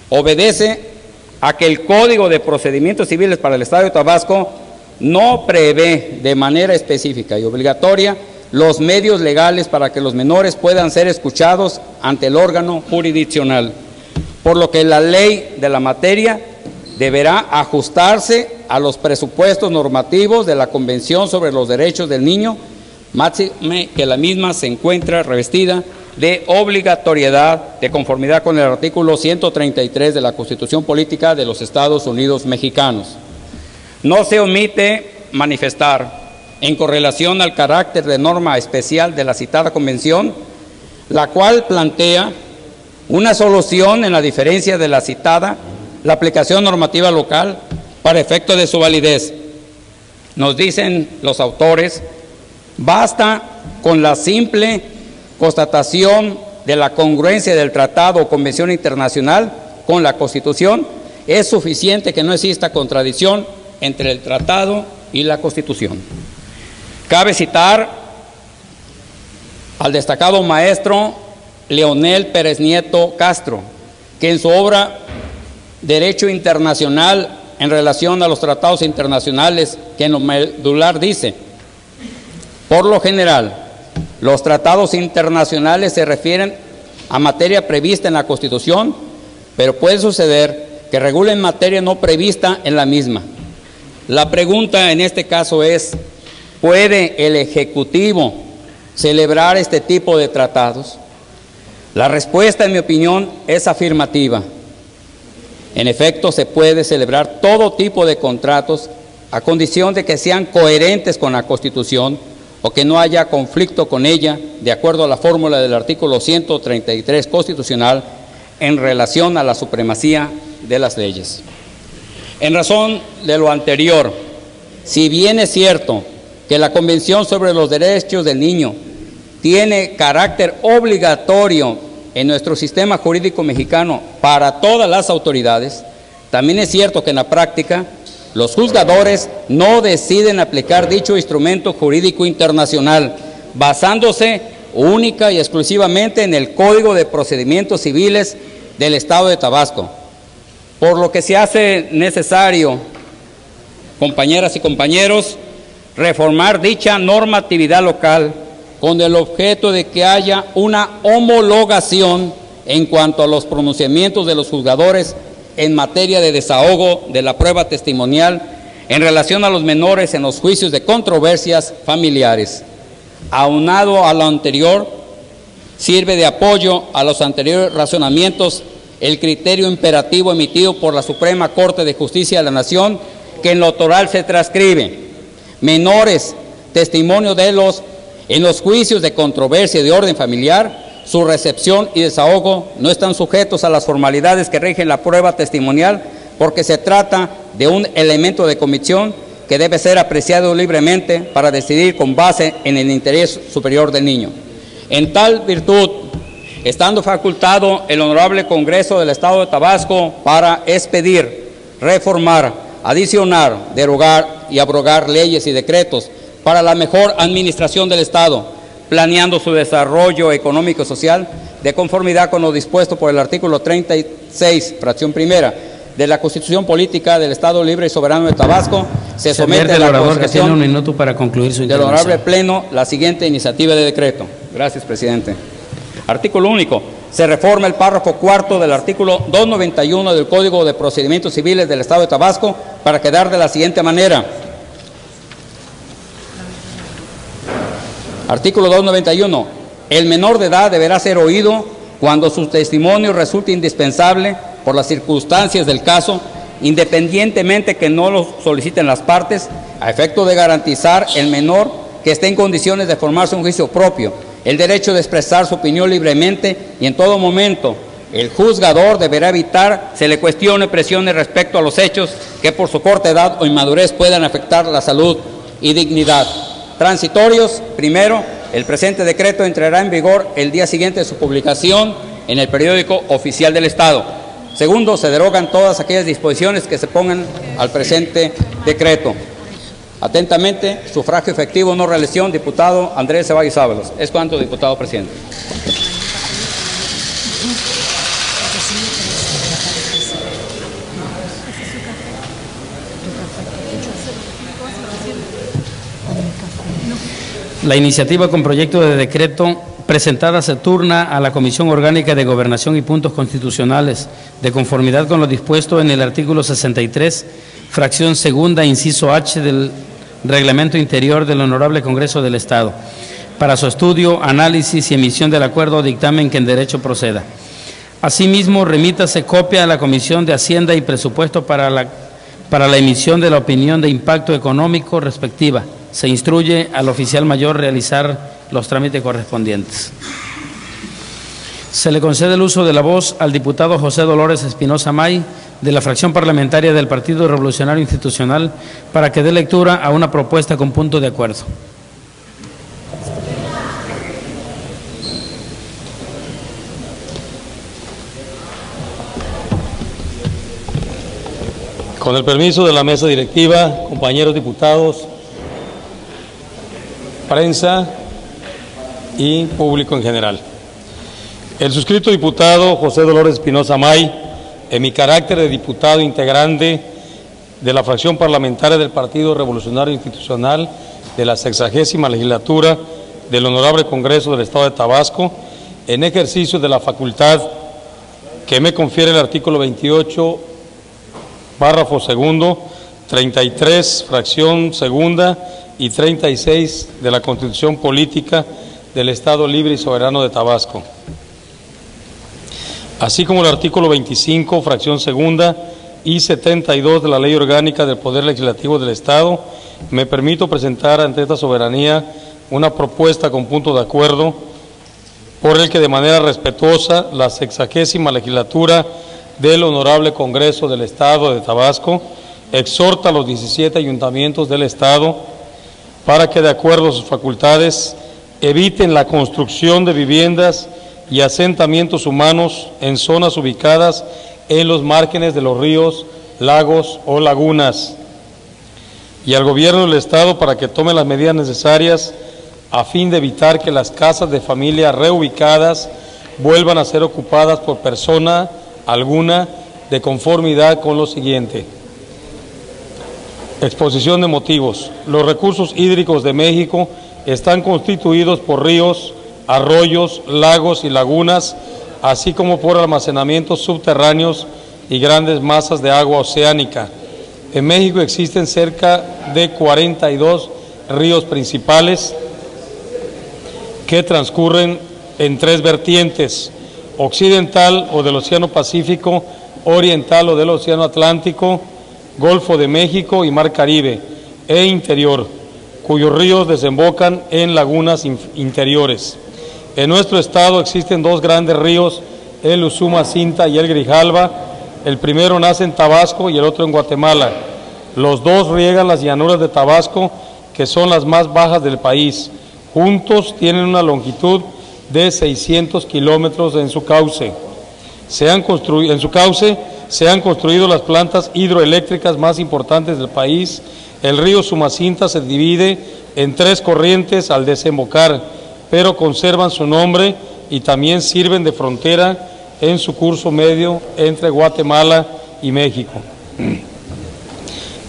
obedece a que el Código de Procedimientos Civiles para el Estado de Tabasco no prevé de manera específica y obligatoria los medios legales para que los menores puedan ser escuchados ante el órgano jurisdiccional, por lo que la ley de la materia deberá ajustarse a los presupuestos normativos de la Convención sobre los Derechos del Niño, máxime que la misma se encuentra revestida de obligatoriedad de conformidad con el artículo 133 de la Constitución Política de los Estados Unidos Mexicanos. No se omite manifestar, en correlación al carácter de norma especial de la citada convención, la cual plantea una solución en la diferencia de la citada, la aplicación normativa local para efecto de su validez. Nos dicen los autores, basta con la simple constatación de la congruencia del tratado o convención internacional con la Constitución, es suficiente que no exista contradicción entre el tratado y la Constitución. Cabe citar al destacado maestro Leonel Pérez Nieto Castro, que en su obra Derecho Internacional en relación a los tratados internacionales, que en lo medular dice: por lo general, los tratados internacionales se refieren a materia prevista en la Constitución, pero puede suceder que regulen materia no prevista en la misma. La pregunta en este caso es: ¿puede el Ejecutivo celebrar este tipo de tratados? La respuesta, en mi opinión, es afirmativa. En efecto, se puede celebrar todo tipo de contratos a condición de que sean coherentes con la Constitución o que no haya conflicto con ella, de acuerdo a la fórmula del artículo 133 constitucional en relación a la supremacía de las leyes. En razón de lo anterior, si bien es cierto que la Convención sobre los Derechos del Niño tiene carácter obligatorio en nuestro sistema jurídico mexicano para todas las autoridades, también es cierto que en la práctica los juzgadores no deciden aplicar dicho instrumento jurídico internacional, basándose única y exclusivamente en el Código de Procedimientos Civiles del Estado de Tabasco, por lo que se hace necesario, compañeras y compañeros, reformar dicha normatividad local con el objeto de que haya una homologación en cuanto a los pronunciamientos de los juzgadores en materia de desahogo de la prueba testimonial en relación a los menores en los juicios de controversias familiares. Aunado a lo anterior, sirve de apoyo a los anteriores razonamientos el criterio imperativo emitido por la Suprema Corte de Justicia de la Nación, que en lo toral se transcribe: menores, testimonio de en los juicios de controversia de orden familiar, su recepción y desahogo no están sujetos a las formalidades que rigen la prueba testimonial porque se trata de un elemento de comisión que debe ser apreciado libremente para decidir con base en el interés superior del niño. En tal virtud, estando facultado el Honorable Congreso del Estado de Tabasco para expedir, reformar, adicionar, derogar y abrogar leyes y decretos para la mejor administración del Estado, planeando su desarrollo económico y social de conformidad con lo dispuesto por el artículo 36, fracción primera, de la Constitución Política del Estado Libre y Soberano de Tabasco, se somete a la consideración un minuto para concluir su del Honorable Pleno la siguiente iniciativa de decreto. Gracias, presidente. Artículo único. Se reforma el párrafo cuarto del artículo 291 del Código de Procedimientos Civiles del Estado de Tabasco para quedar de la siguiente manera. Artículo 291. El menor de edad deberá ser oído cuando su testimonio resulte indispensable por las circunstancias del caso, independientemente que no lo soliciten las partes, a efecto de garantizar el menor que esté en condiciones de formarse un juicio propio, el derecho de expresar su opinión libremente y en todo momento. El juzgador deberá evitar se le cuestione presiones respecto a los hechos que por su corta edad o inmadurez puedan afectar la salud y dignidad. Transitorios. Primero, el presente decreto entrará en vigor el día siguiente de su publicación en el periódico oficial del Estado. Segundo, se derogan todas aquellas disposiciones que se pongan al presente decreto. Atentamente, sufragio efectivo, no reelección, diputado Andrés Ceballos Ábalos. Es cuanto, diputado presidente. La iniciativa con proyecto de decreto presentada se turna a la Comisión Orgánica de Gobernación y Puntos Constitucionales, de conformidad con lo dispuesto en el artículo 63, fracción segunda, inciso H del Reglamento Interior del Honorable Congreso del Estado, para su estudio, análisis y emisión del acuerdo o dictamen que en derecho proceda. Asimismo, remítase copia a la Comisión de Hacienda y Presupuesto para la emisión de la opinión de impacto económico respectiva. Se instruye al oficial mayor realizar los trámites correspondientes. Se le concede el uso de la voz al diputado José Dolores Espinosa May, de la fracción parlamentaria del Partido Revolucionario Institucional, para que dé lectura a una propuesta con punto de acuerdo. Con el permiso de la mesa directiva, compañeros diputados, prensa y público en general. El suscrito diputado José Dolores Espinosa May, en mi carácter de diputado integrante de la fracción parlamentaria del Partido Revolucionario Institucional de la 60ª legislatura del Honorable Congreso del Estado de Tabasco, en ejercicio de la facultad que me confiere el artículo 28, párrafo segundo, 33, fracción segunda y 36 de la Constitución Política del Estado Libre y Soberano de Tabasco, así como el artículo 25, fracción segunda y 72 de la Ley Orgánica del Poder Legislativo del Estado, me permito presentar ante esta soberanía una propuesta con punto de acuerdo por el que de manera respetuosa la 60ª legislatura del Honorable Congreso del Estado de Tabasco exhorta a los 17 ayuntamientos del Estado para que, de acuerdo a sus facultades, eviten la construcción de viviendas y asentamientos humanos en zonas ubicadas en los márgenes de los ríos, lagos o lagunas, y al Gobierno del Estado para que tome las medidas necesarias a fin de evitar que las casas de familia reubicadas vuelvan a ser ocupadas por persona alguna, de conformidad con lo siguiente. Exposición de motivos. Los recursos hídricos de México están constituidos por ríos, arroyos, lagos y lagunas, así como por almacenamientos subterráneos y grandes masas de agua oceánica. En México existen cerca de 42 ríos principales que transcurren en 3 vertientes: occidental o del Océano Pacífico, oriental o del Océano Atlántico, Golfo de México y Mar Caribe, e interior, cuyos ríos desembocan en lagunas interiores. En nuestro estado existen 2 grandes ríos, el Usumacinta y el Grijalva, El primero nace en Tabasco y el otro en Guatemala. Los dos riegan las llanuras de Tabasco, que son las más bajas del país. Juntos tienen una longitud de 600 kilómetros en su cauce. En su cauce se han construido las plantas hidroeléctricas más importantes del país. El río Sumacinta se divide en 3 corrientes al desembocar, pero conservan su nombre y también sirven de frontera en su curso medio entre Guatemala y México.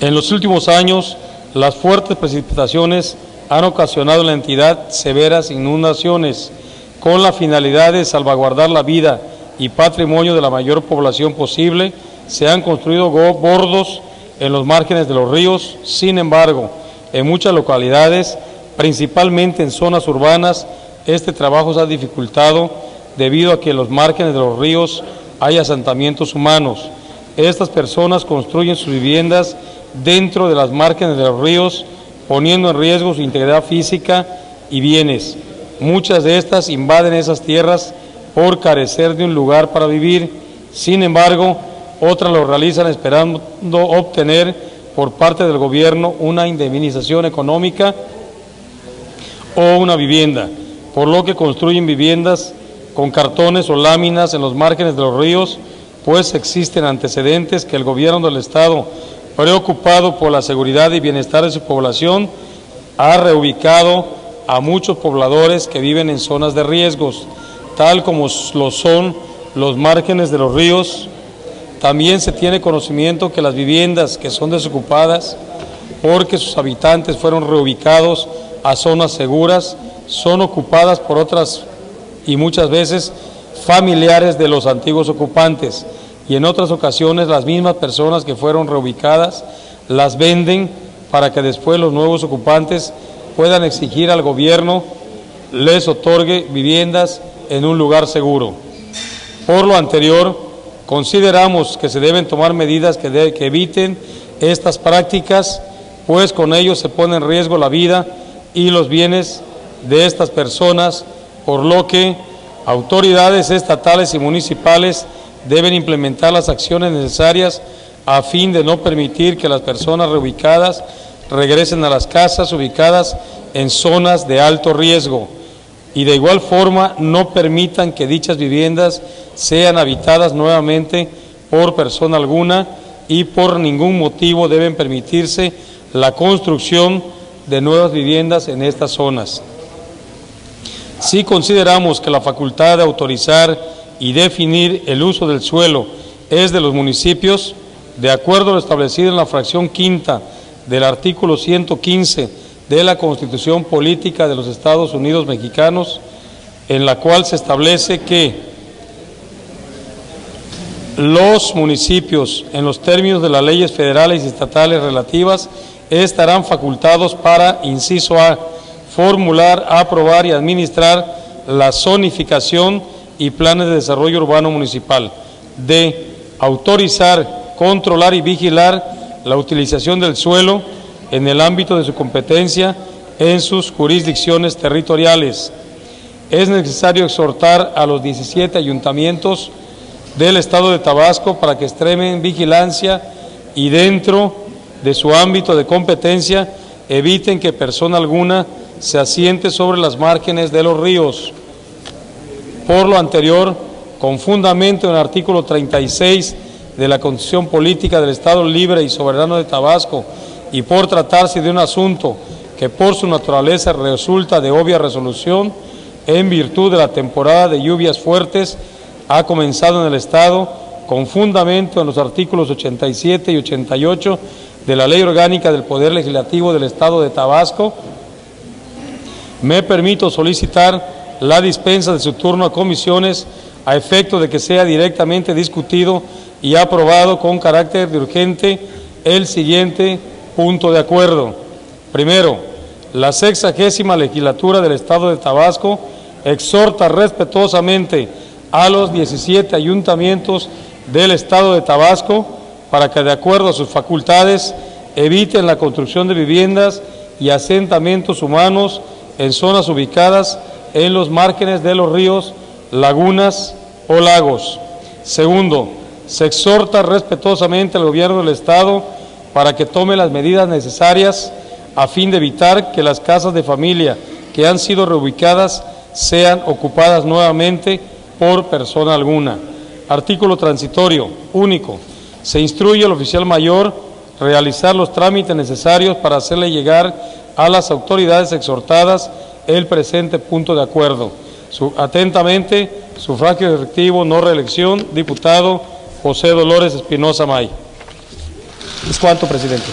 En los últimos años, las fuertes precipitaciones han ocasionado en la entidad severas inundaciones. Con la finalidad de salvaguardar la vida y patrimonio de la mayor población posible, se han construido bordos en los márgenes de los ríos. Sin embargo, en muchas localidades, principalmente en zonas urbanas, este trabajo se ha dificultado debido a que en los márgenes de los ríos hay asentamientos humanos. Estas personas construyen sus viviendas dentro de las márgenes de los ríos, poniendo en riesgo su integridad física y bienes. Muchas de estas invaden esas tierras por carecer de un lugar para vivir. Sin embargo, otras lo realizan esperando obtener por parte del gobierno una indemnización económica o una vivienda, por lo que construyen viviendas con cartones o láminas en los márgenes de los ríos, pues existen antecedentes que el gobierno del Estado, preocupado por la seguridad y bienestar de su población, ha reubicado a muchos pobladores que viven en zonas de riesgos, tal como lo son los márgenes de los ríos. También se tiene conocimiento que las viviendas que son desocupadas porque sus habitantes fueron reubicados a zonas seguras, son ocupadas por otras y muchas veces familiares de los antiguos ocupantes, y en otras ocasiones las mismas personas que fueron reubicadas las venden para que después los nuevos ocupantes puedan exigir al gobierno les otorgue viviendas en un lugar seguro. Por lo anterior, consideramos que se deben tomar medidas que eviten estas prácticas, pues con ello se pone en riesgo la vida y los bienes de estas personas, por lo que autoridades estatales y municipales deben implementar las acciones necesarias a fin de no permitir que las personas reubicadas regresen a las casas ubicadas en zonas de alto riesgo, y de igual forma no permitan que dichas viviendas sean habitadas nuevamente por persona alguna, y por ningún motivo deben permitirse la construcción de nuevas viviendas en estas zonas. Si consideramos que la facultad de autorizar y definir el uso del suelo es de los municipios, de acuerdo a lo establecido en la fracción quinta del artículo 115 de la Constitución Política de los Estados Unidos Mexicanos, en la cual se establece que los municipios, en los términos de las leyes federales y estatales relativas, estarán facultados para, inciso A, formular, aprobar y administrar la zonificación y planes de desarrollo urbano municipal. D, autorizar, controlar y vigilar la utilización del suelo en el ámbito de su competencia en sus jurisdicciones territoriales. Es necesario exhortar a los 17 ayuntamientos del Estado de Tabasco para que extremen vigilancia y dentro de su ámbito de competencia eviten que persona alguna se asiente sobre las márgenes de los ríos. Por lo anterior, con fundamento en el artículo 36 de la Constitución Política del Estado Libre y Soberano de Tabasco, y por tratarse de un asunto que por su naturaleza resulta de obvia resolución, en virtud de la temporada de lluvias fuertes ha comenzado en el Estado, con fundamento en los artículos 87 y 88 de la Ley Orgánica del Poder Legislativo del Estado de Tabasco, me permito solicitar la dispensa de su turno a comisiones a efecto de que sea directamente discutido y aprobado con carácter de urgente el siguiente punto de acuerdo. Primero, la 60ª Legislatura del Estado de Tabasco exhorta respetuosamente a los 17 ayuntamientos del Estado de Tabasco para que, de acuerdo a sus facultades, eviten la construcción de viviendas y asentamientos humanos en zonas ubicadas en los márgenes de los ríos, lagunas o lagos. Segundo, Se exhorta respetuosamente al Gobierno del Estado para que tome las medidas necesarias a fin de evitar que las casas de familia que han sido reubicadas sean ocupadas nuevamente por persona alguna. Artículo transitorio único. Se instruye al oficial mayor realizar los trámites necesarios para hacerle llegar a las autoridades exhortadas el presente punto de acuerdo. Atentamente, sufragio efectivo, no reelección, diputado José Dolores Espinosa May. Es cuanto, presidente.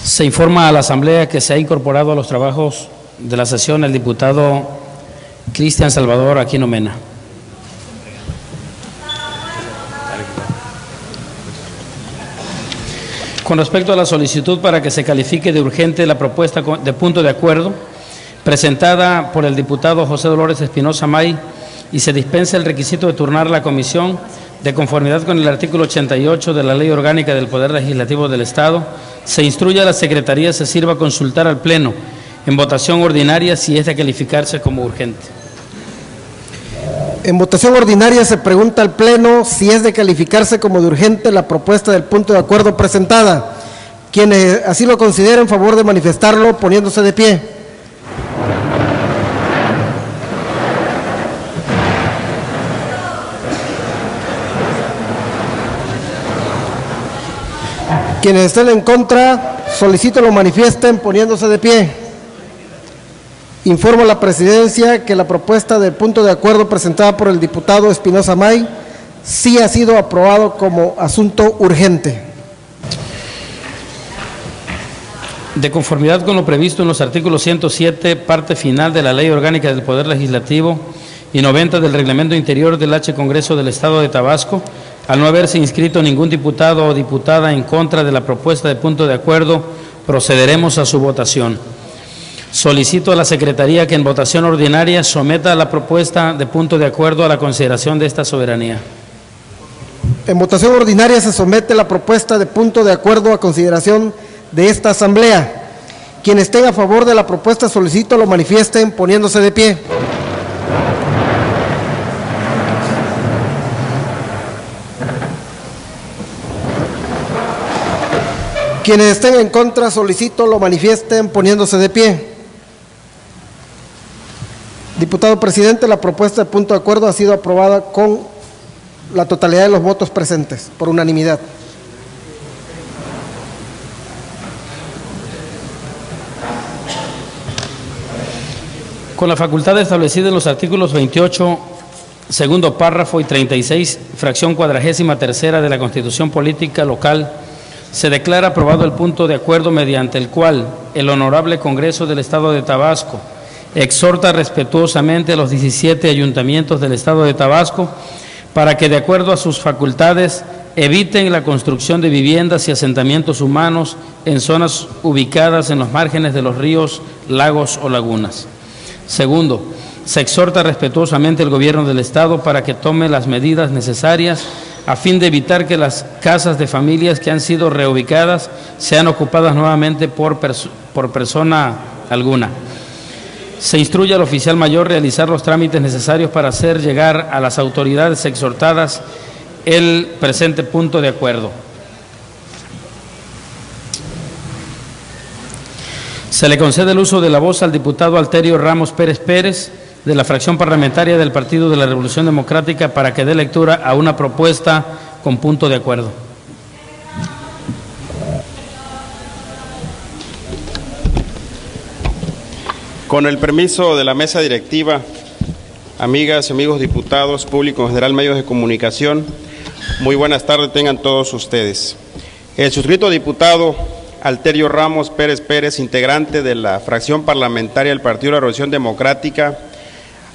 Se informa a la Asamblea que se ha incorporado a los trabajos de la sesión el diputado Cristian Salvador Aquino Mena. Con respecto a la solicitud para que se califique de urgente la propuesta de punto de acuerdo presentada por el diputado José Dolores Espinosa May y se dispensa el requisito de turnar la comisión de conformidad con el artículo 88 de la Ley Orgánica del Poder Legislativo del Estado, se instruye a la Secretaría se sirva a consultar al Pleno en votación ordinaria si es de calificarse como urgente. En votación ordinaria se pregunta al Pleno si es de calificarse como de urgente la propuesta del punto de acuerdo presentada. Quienes así lo consideren, favor de manifestarlo poniéndose de pie. Quienes estén en contra, solicito lo manifiesten poniéndose de pie. Informo a la Presidencia que la propuesta del punto de acuerdo presentada por el diputado Espinosa May sí ha sido aprobado como asunto urgente. De conformidad con lo previsto en los artículos 107, parte final de la Ley Orgánica del Poder Legislativo y 90 del Reglamento Interior del H. Congreso del Estado de Tabasco, al no haberse inscrito ningún diputado o diputada en contra de la propuesta de punto de acuerdo, procederemos a su votación. Solicito a la Secretaría que en votación ordinaria someta la propuesta de punto de acuerdo a la consideración de esta soberanía. En votación ordinaria se somete la propuesta de punto de acuerdo a consideración de esta Asamblea. Quienes estén a favor de la propuesta, solicito lo manifiesten poniéndose de pie. Quienes estén en contra, solicito lo manifiesten poniéndose de pie. Diputado Presidente, la propuesta de punto de acuerdo ha sido aprobada con la totalidad de los votos presentes, por unanimidad. Con la facultad establecida en los artículos 28, segundo párrafo y 36, fracción 43ª de la Constitución Política Local, se declara aprobado el punto de acuerdo mediante el cual el Honorable Congreso del Estado de Tabasco exhorta respetuosamente a los 17 ayuntamientos del Estado de Tabasco para que, de acuerdo a sus facultades, eviten la construcción de viviendas y asentamientos humanos en zonas ubicadas en los márgenes de los ríos, lagos o lagunas. Segundo, se exhorta respetuosamente al Gobierno del Estado para que tome las medidas necesarias a fin de evitar que las casas de familias que han sido reubicadas sean ocupadas nuevamente por persona alguna. Se instruye al oficial mayor realizar los trámites necesarios para hacer llegar a las autoridades exhortadas el presente punto de acuerdo. Se le concede el uso de la voz al diputado Alterio Ramos Pérez Pérez, de la fracción parlamentaria del Partido de la Revolución Democrática, para que dé lectura a una propuesta con punto de acuerdo. Con el permiso de la mesa directiva, amigas y amigos diputados, público en general, medios de comunicación, muy buenas tardes tengan todos ustedes. El suscrito diputado Alterio Ramos Pérez Pérez, integrante de la fracción parlamentaria del Partido de la Revolución Democrática,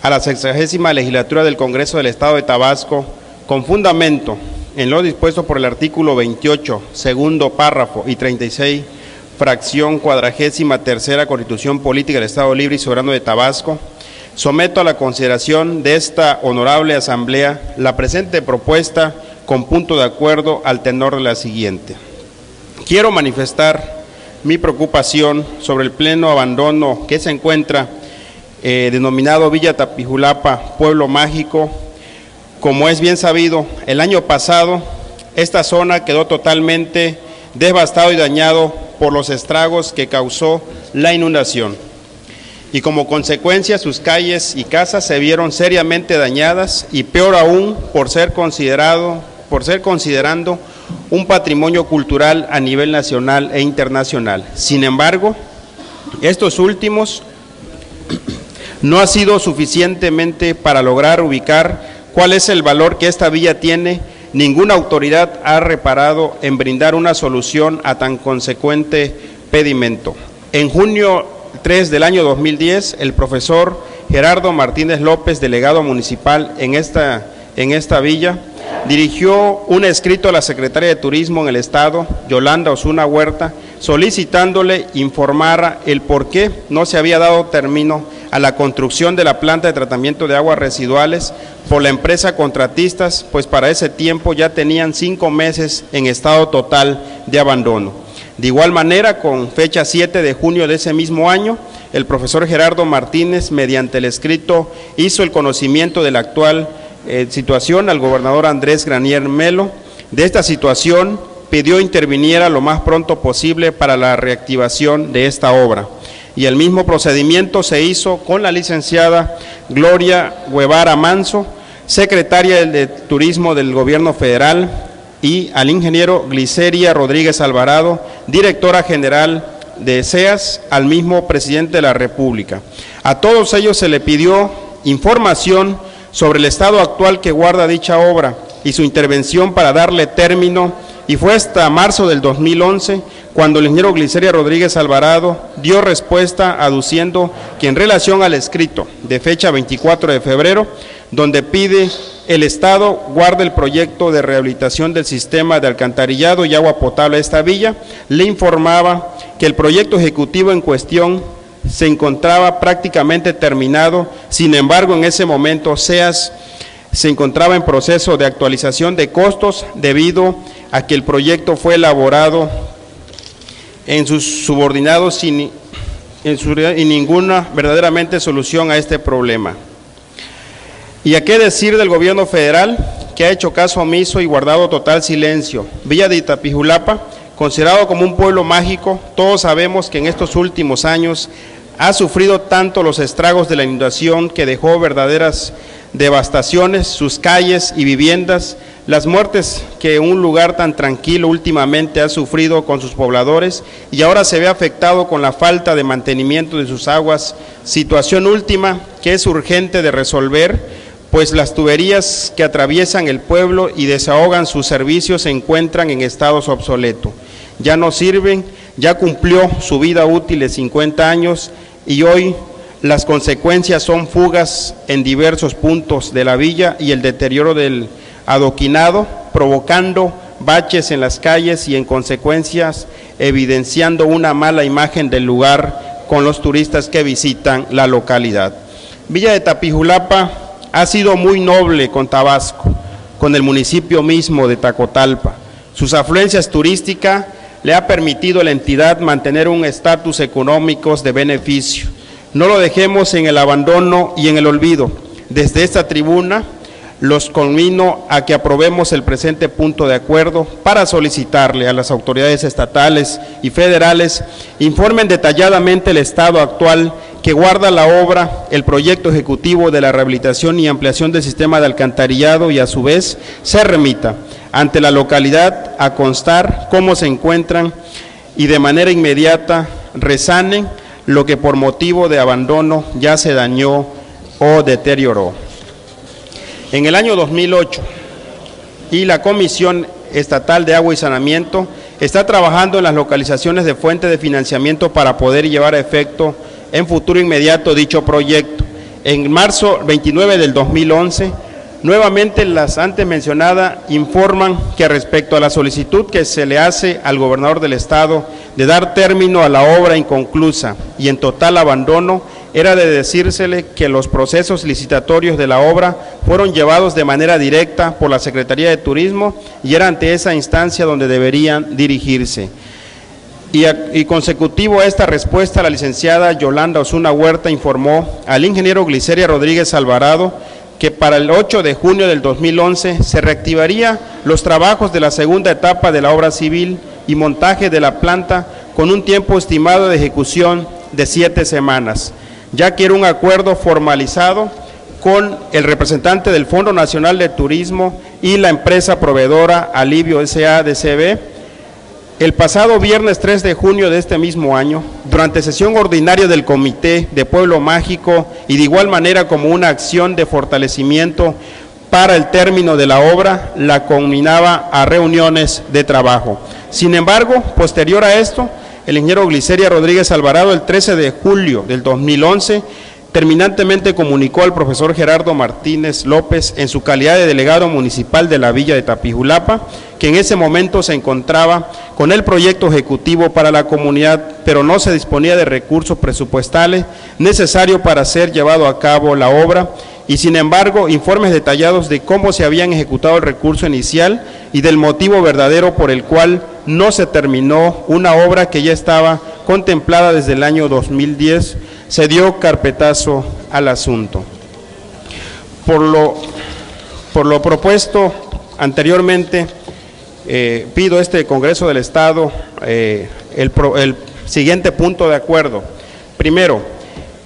a la 60ª legislatura del Congreso del Estado de Tabasco, con fundamento en lo dispuesto por el artículo 28, segundo párrafo y 36, fracción 43ª Constitución Política del Estado Libre y Soberano de Tabasco, someto a la consideración de esta honorable Asamblea la presente propuesta con punto de acuerdo al tenor de la siguiente. Quiero manifestar mi preocupación sobre el pleno abandono que se encuentra denominado Villa Tapijulapa, Pueblo Mágico. Como es bien sabido, el año pasado esta zona quedó totalmente devastado y dañado por los estragos que causó la inundación. Y como consecuencia sus calles y casas se vieron seriamente dañadas y peor aún por ser considerando un patrimonio cultural a nivel nacional e internacional. Sin embargo, estos últimos no ha sido suficientemente para lograr ubicar cuál es el valor que esta villa tiene. Ninguna autoridad ha reparado en brindar una solución a tan consecuente pedimento. En junio 3 del año 2010, el profesor Gerardo Martínez López, delegado municipal en esta villa, dirigió un escrito a la secretaria de Turismo en el Estado, Yolanda Osuna Huerta, solicitándole informara el por qué no se había dado término a la construcción de la planta de tratamiento de aguas residuales por la empresa contratistas, pues para ese tiempo ya tenían 5 meses en estado total de abandono. De igual manera, con fecha 7 de junio de ese mismo año, el profesor Gerardo Martínez, mediante el escrito, hizo el conocimiento de la actual situación al gobernador Andrés Granier Melo. De esta situación pidió interviniera lo más pronto posible para la reactivación de esta obra. Y el mismo procedimiento se hizo con la licenciada Gloria Guevara Manso, secretaria de Turismo del Gobierno Federal, y al ingeniero Gliceria Rodríguez Alvarado, directora general de SEAS, al mismo presidente de la República. A todos ellos se le pidió información sobre el estado actual que guarda dicha obra y su intervención para darle término, y fue hasta marzo del 2011 cuando el ingeniero Gliceria Rodríguez Alvarado dio respuesta aduciendo que en relación al escrito de fecha 24 de febrero, donde pide el Estado guarde el proyecto de rehabilitación del sistema de alcantarillado y agua potable de esta villa, le informaba que el proyecto ejecutivo en cuestión se encontraba prácticamente terminado. Sin embargo, en ese momento SEAS se encontraba en proceso de actualización de costos debido a que el proyecto fue elaborado en sus subordinados sin ninguna verdaderamente solución a este problema. ¿Y a qué decir del gobierno federal, que ha hecho caso omiso y guardado total silencio? Villa de Tapijulapa, considerado como un pueblo mágico, todos sabemos que en estos últimos años ha sufrido tanto los estragos de la inundación que dejó verdaderas devastaciones, sus calles y viviendas, las muertes que un lugar tan tranquilo últimamente ha sufrido con sus pobladores, y ahora se ve afectado con la falta de mantenimiento de sus aguas, situación última que es urgente de resolver, pues las tuberías que atraviesan el pueblo y desahogan sus servicios se encuentran en estados obsoletos. Ya no sirven, ya cumplió su vida útil de 50 años y hoy las consecuencias son fugas en diversos puntos de la villa y el deterioro del adoquinado, provocando baches en las calles y en consecuencias evidenciando una mala imagen del lugar con los turistas que visitan la localidad. Villa de Tapijulapa ha sido muy noble con Tabasco, con el municipio mismo de Tacotalpa. Sus afluencias turísticas le ha permitido a la entidad mantener un estatus económico de beneficio. No lo dejemos en el abandono y en el olvido. Desde esta tribuna los conmino a que aprobemos el presente punto de acuerdo para solicitarle a las autoridades estatales y federales informen detalladamente el estado actual que guarda la obra, el proyecto ejecutivo de la rehabilitación y ampliación del sistema de alcantarillado y a su vez se remita ante la localidad a constar cómo se encuentran y de manera inmediata resanen lo que por motivo de abandono ya se dañó o deterioró. En el año 2008, y la Comisión Estatal de Agua y Saneamiento está trabajando en las localizaciones de fuente de financiamiento para poder llevar a efecto en futuro inmediato dicho proyecto. En marzo 29 del 2011, nuevamente las antes mencionadas informan que respecto a la solicitud que se le hace al gobernador del estado de dar término a la obra inconclusa y en total abandono, era de decírsele que los procesos licitatorios de la obra fueron llevados de manera directa por la Secretaría de Turismo y era ante esa instancia donde deberían dirigirse. Y consecutivo a esta respuesta, la licenciada Yolanda Osuna Huerta informó al ingeniero Gliceria Rodríguez Alvarado que para el 8 de junio del 2011 se reactivaría los trabajos de la segunda etapa de la obra civil y montaje de la planta con un tiempo estimado de ejecución de 7 semanas, ya que era un acuerdo formalizado con el representante del Fondo Nacional de Turismo y la empresa proveedora Alivio S.A.D.C.B. El pasado viernes 3 de junio de este mismo año, durante sesión ordinaria del Comité de Pueblo Mágico y de igual manera como una acción de fortalecimiento para el término de la obra, la combinaba a reuniones de trabajo. Sin embargo, posterior a esto, el ingeniero Gliceria Rodríguez Alvarado, el 13 de julio del 2011, terminantemente comunicó al profesor Gerardo Martínez López, en su calidad de delegado municipal de la Villa de Tapijulapa, que en ese momento se encontraba con el proyecto ejecutivo para la comunidad, pero no se disponía de recursos presupuestales necesarios para ser llevado a cabo la obra, y sin embargo, informes detallados de cómo se habían ejecutado el recurso inicial y del motivo verdadero por el cual no se terminó una obra que ya estaba contemplada desde el año 2010, se dio carpetazo al asunto. Por lo propuesto anteriormente, pido a este Congreso del Estado el siguiente punto de acuerdo. Primero,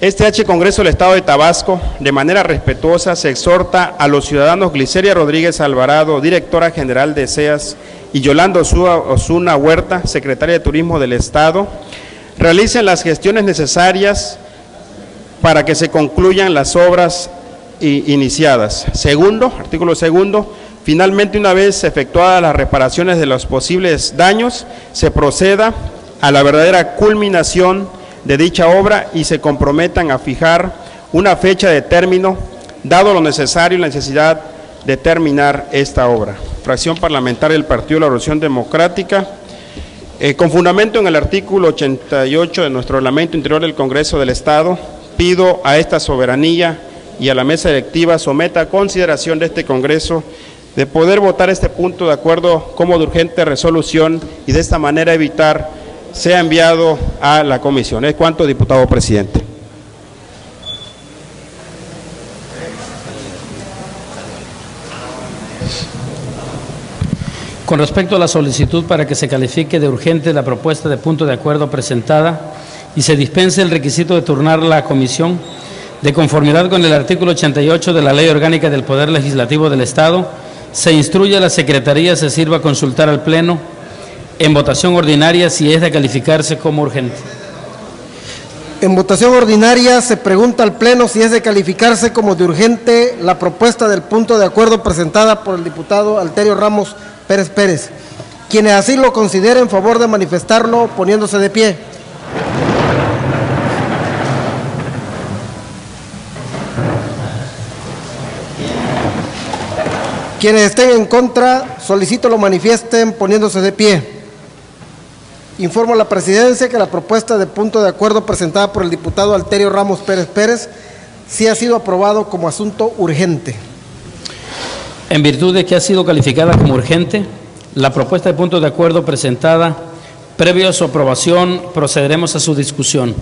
este Congreso del Estado de Tabasco, de manera respetuosa, se exhorta a los ciudadanos Gliceria Rodríguez Alvarado, directora general de SEAS, y Yolanda Osuna Huerta, secretaria de Turismo del Estado, realicen las gestiones necesarias para que se concluyan las obras iniciadas. Segundo, artículo segundo, finalmente, una vez efectuadas las reparaciones de los posibles daños, se proceda a la verdadera culminación de dicha obra y se comprometan a fijar una fecha de término, dado lo necesario y la necesidad de terminar esta obra. Fracción parlamentaria del Partido de la Revolución Democrática, con fundamento en el artículo 88 de nuestro reglamento interior del Congreso del Estado, pido a esta soberanía y a la mesa directiva someta a consideración de este Congreso de poder votar este punto de acuerdo como de urgente resolución y de esta manera evitar sea enviado a la comisión. Es cuanto, diputado presidente. Con respecto a la solicitud para que se califique de urgente la propuesta de punto de acuerdo presentada y se dispense el requisito de turnar la comisión, de conformidad con el artículo 88 de la Ley Orgánica del Poder Legislativo del Estado, se instruye a la Secretaría se sirva a consultar al Pleno en votación ordinaria si es de calificarse como urgente. En votación ordinaria se pregunta al Pleno si es de calificarse como de urgente la propuesta del punto de acuerdo presentada por el diputado Alterio Ramos Pérez Pérez. Quienes así lo consideren, favor de manifestarlo poniéndose de pie. Quienes estén en contra, solicito lo manifiesten poniéndose de pie. Informo a la Presidencia que la propuesta de punto de acuerdo presentada por el diputado Alterio Ramos Pérez Pérez sí ha sido aprobado como asunto urgente. En virtud de que ha sido calificada como urgente, la propuesta de punto de acuerdo presentada, previo a su aprobación, procederemos a su discusión.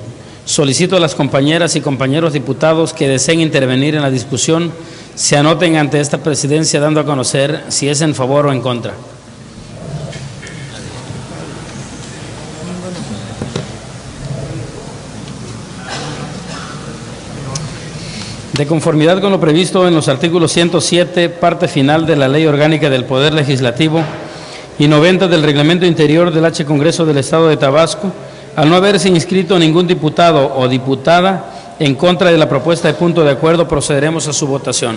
Solicito a las compañeras y compañeros diputados que deseen intervenir en la discusión se anoten ante esta presidencia dando a conocer si es en favor o en contra. De conformidad con lo previsto en los artículos 107, parte final de la Ley Orgánica del Poder Legislativo y 90 del Reglamento Interior del Congreso del Estado de Tabasco, al no haberse inscrito ningún diputado o diputada en contra de la propuesta de punto de acuerdo, procederemos a su votación.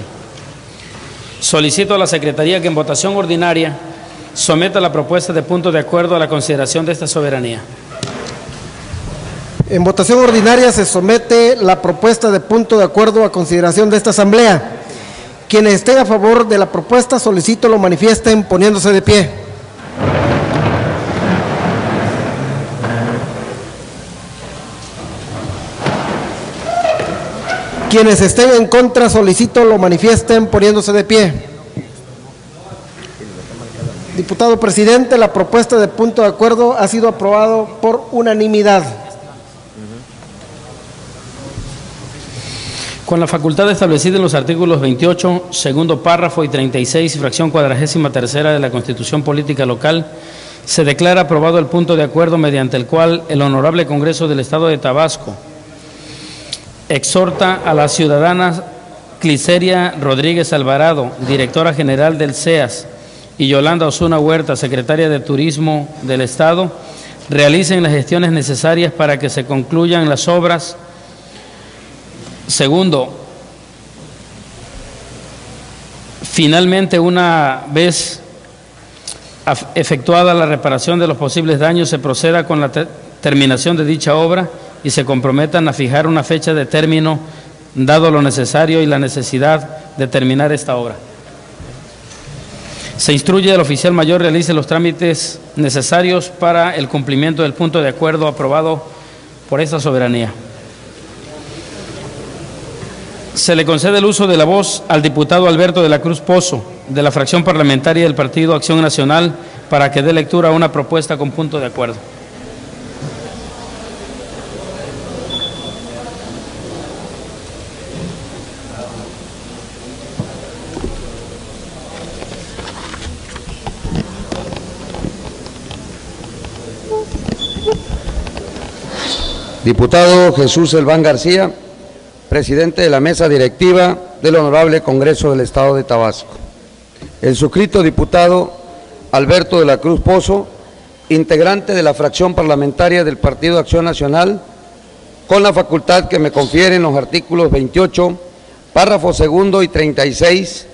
Solicito a la Secretaría que en votación ordinaria someta la propuesta de punto de acuerdo a la consideración de esta soberanía. En votación ordinaria se somete la propuesta de punto de acuerdo a consideración de esta Asamblea. Quienes estén a favor de la propuesta, solicito lo manifiesten poniéndose de pie. Quienes estén en contra, solicito lo manifiesten poniéndose de pie. Diputado presidente, la propuesta de punto de acuerdo ha sido aprobado por unanimidad. Con la facultad establecida en los artículos 28, segundo párrafo y 36, fracción 43ª de la Constitución Política Local, se declara aprobado el punto de acuerdo mediante el cual el Honorable Congreso del Estado de Tabasco exhorta a la ciudadana Cliceria Rodríguez Alvarado, directora general del CEAS, y Yolanda Osuna Huerta, secretaria de Turismo del Estado, realicen las gestiones necesarias para que se concluyan las obras. Segundo, finalmente, una vez efectuada la reparación de los posibles daños, se proceda con la terminación de dicha obra y se comprometan a fijar una fecha de término, dado lo necesario y la necesidad de terminar esta obra. Se instruye al oficial mayor realice los trámites necesarios para el cumplimiento del punto de acuerdo aprobado por esta soberanía. Se le concede el uso de la voz al diputado Alberto de la Cruz Pozo, de la fracción parlamentaria del Partido Acción Nacional, para que dé lectura a una propuesta con punto de acuerdo. Diputado Jesús Elván García, presidente de la mesa directiva del Honorable Congreso del Estado de Tabasco. El suscrito diputado Alberto de la Cruz Pozo, integrante de la fracción parlamentaria del Partido Acción Nacional, con la facultad que me confieren los artículos 28, párrafo segundo y 36,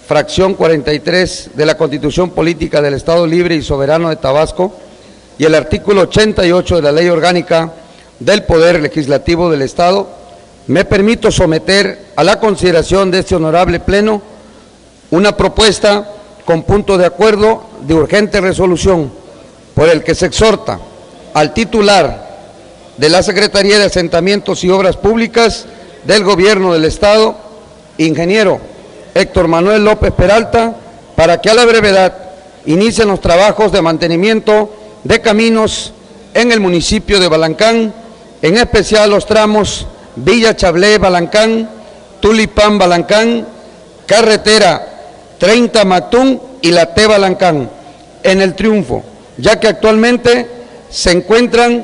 fracción 43 de la Constitución Política del Estado Libre y Soberano de Tabasco, y el artículo 88 de la Ley Orgánica del Poder Legislativo del Estado, me permito someter a la consideración de este honorable Pleno una propuesta con punto de acuerdo de urgente resolución, por el que se exhorta al titular de la Secretaría de Asentamientos y Obras Públicas del Gobierno del Estado, ingeniero Héctor Manuel López Peralta, para que a la brevedad inicien los trabajos de mantenimiento de caminos en el municipio de Balancán, en especial los tramos Villa Chablé Balancán, Tulipán Balancán, carretera 30 Mactún y la T Balancán, en el Triunfo, ya que actualmente se encuentran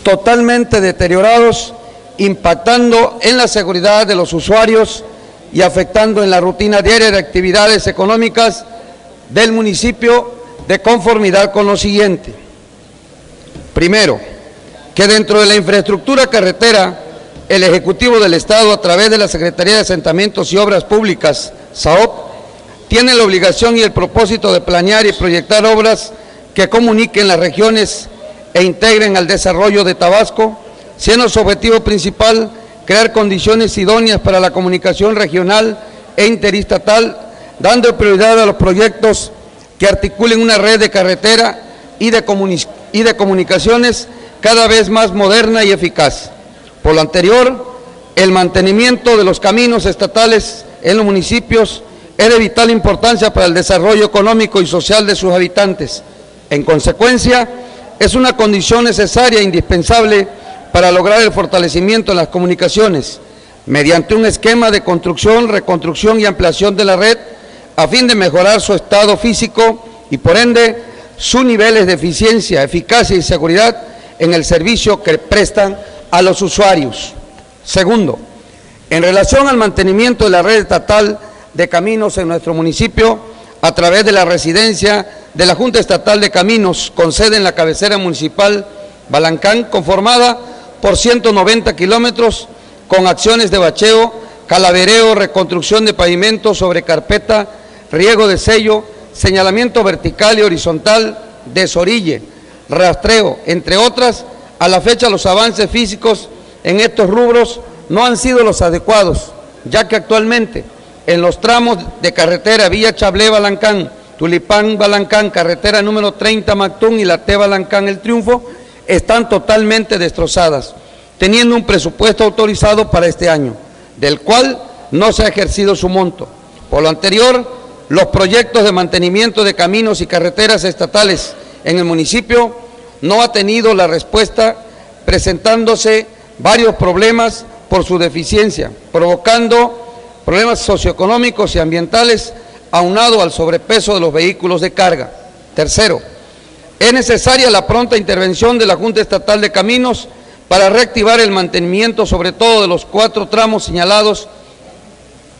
totalmente deteriorados, impactando en la seguridad de los usuarios y afectando en la rutina diaria de actividades económicas del municipio, de conformidad con lo siguiente. Primero, que dentro de la infraestructura carretera, el Ejecutivo del Estado, a través de la Secretaría de Asentamientos y Obras Públicas, SAOP, tiene la obligación y el propósito de planear y proyectar obras que comuniquen las regiones e integren al desarrollo de Tabasco, siendo su objetivo principal crear condiciones idóneas para la comunicación regional e interestatal, dando prioridad a los proyectos que articulen una red de carretera y de comunicaciones cada vez más moderna y eficaz. Por lo anterior, el mantenimiento de los caminos estatales en los municipios es de vital importancia para el desarrollo económico y social de sus habitantes. En consecuencia, es una condición necesaria e indispensable para lograr el fortalecimiento de las comunicaciones, mediante un esquema de construcción, reconstrucción y ampliación de la red, a fin de mejorar su estado físico y, por ende, sus niveles de eficiencia, eficacia y seguridad en el servicio que prestan a los usuarios. Segundo, en relación al mantenimiento de la red estatal de caminos en nuestro municipio, a través de la residencia de la Junta Estatal de Caminos, con sede en la cabecera municipal Balancán, conformada por 190 kilómetros, con acciones de bacheo, calavereo, reconstrucción de pavimentos sobre carpeta, riego de sello, señalamiento vertical y horizontal, desorille, rastreo, entre otras. A la fecha, los avances físicos en estos rubros no han sido los adecuados, ya que actualmente en los tramos de carretera Villa Chablé Balancán, Tulipán Balancán, carretera número 30 Mactún y la T Balancán El Triunfo, están totalmente destrozadas, teniendo un presupuesto autorizado para este año, del cual no se ha ejercido su monto. Por lo anterior, los proyectos de mantenimiento de caminos y carreteras estatales en el municipio no ha tenido la respuesta, presentándose varios problemas por su deficiencia, provocando problemas socioeconómicos y ambientales aunado al sobrepeso de los vehículos de carga. Tercero, es necesaria la pronta intervención de la Junta Estatal de Caminos para reactivar el mantenimiento, sobre todo de los 4 tramos señalados,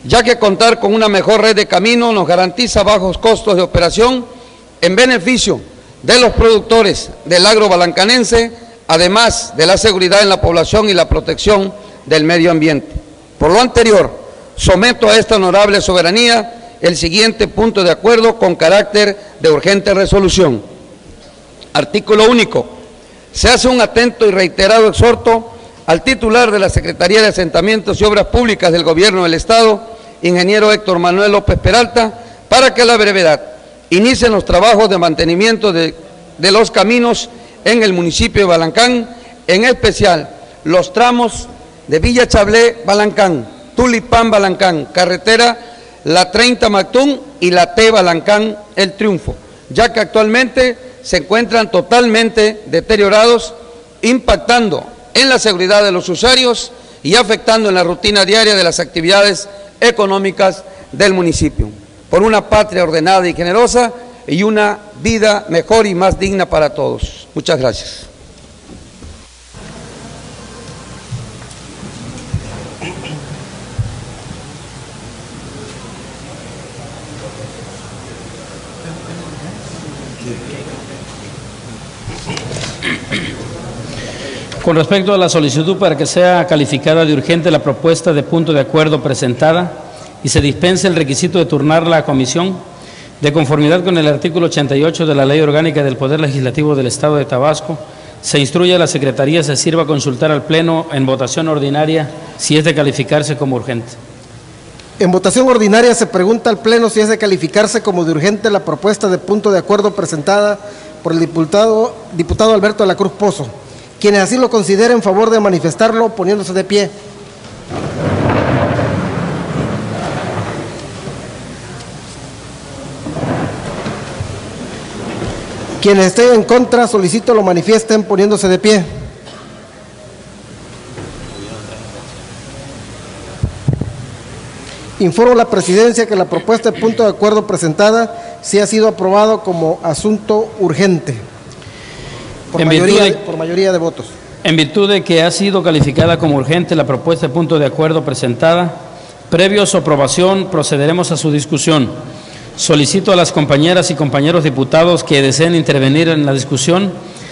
ya que contar con una mejor red de caminos nos garantiza bajos costos de operación en beneficio de los productores del agro balancanense, además de la seguridad en la población y la protección del medio ambiente. Por lo anterior, someto a esta honorable soberanía el siguiente punto de acuerdo con carácter de urgente resolución. Artículo único. Se hace un atento y reiterado exhorto al titular de la Secretaría de Asentamientos y Obras Públicas del Gobierno del Estado, ingeniero Héctor Manuel López Peralta, para que a la brevedad inicien los trabajos de mantenimiento de los caminos en el municipio de Balancán, en especial los tramos de Villa Chablé-Balancán, Tulipán-Balancán, carretera la 30 Mactún y la T Balancán-El Triunfo, ya que actualmente se encuentran totalmente deteriorados, impactando en la seguridad de los usuarios y afectando en la rutina diaria de las actividades económicas del municipio. Por una patria ordenada y generosa y una vida mejor y más digna para todos. Muchas gracias. Con respecto a la solicitud para que sea calificada de urgente la propuesta de punto de acuerdo presentada y se dispense el requisito de turnarla a comisión, de conformidad con el artículo 88 de la Ley Orgánica del Poder Legislativo del Estado de Tabasco, se instruye a la Secretaría se sirva a consultar al Pleno en votación ordinaria si es de calificarse como urgente. En votación ordinaria se pregunta al Pleno si es de calificarse como de urgente la propuesta de punto de acuerdo presentada por el diputado Alberto de la Cruz Pozo. Quienes así lo consideren, en favor de manifestarlo poniéndose de pie. Quienes estén en contra, solicito lo manifiesten poniéndose de pie. Informo a la Presidencia que la propuesta de punto de acuerdo presentada sí ha sido aprobado como asunto urgente. Por mayoría de votos. En virtud de que ha sido calificada como urgente la propuesta de punto de acuerdo presentada, previo a su aprobación procederemos a su discusión. Solicito a las compañeras y compañeros diputados que deseen intervenir en la discusión,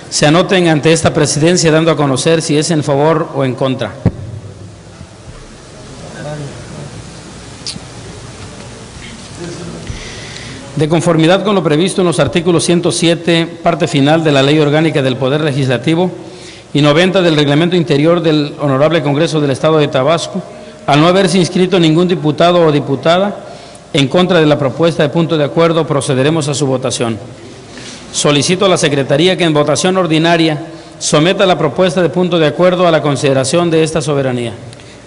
se anoten ante esta presidencia dando a conocer si es en favor o en contra. De conformidad con lo previsto en los artículos 107, parte final de la Ley Orgánica del Poder Legislativo y 90 del Reglamento Interior del Honorable Congreso del Estado de Tabasco, al no haberse inscrito ningún diputado o diputada en contra de la propuesta de punto de acuerdo, procederemos a su votación. Solicito a la Secretaría que en votación ordinaria someta la propuesta de punto de acuerdo a la consideración de esta soberanía.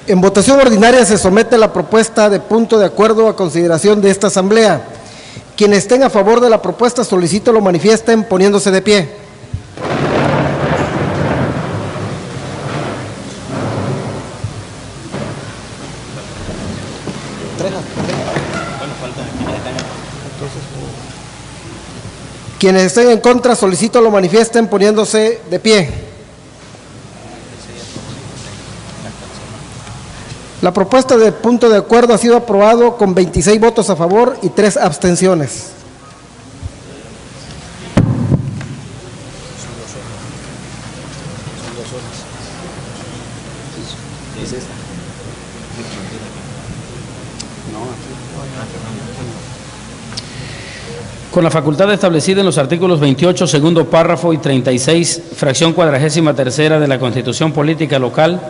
En votación ordinaria se somete la propuesta de punto de acuerdo a consideración de esta Asamblea. Quienes estén a favor de la propuesta, solicito lo manifiesten poniéndose de pie. Quienes estén en contra, solicito lo manifiesten poniéndose de pie. La propuesta de punto de acuerdo ha sido aprobado con 26 votos a favor y 3 abstenciones. Con la facultad establecida en los artículos 28, segundo párrafo y 36, fracción 43ª de la Constitución Política Local,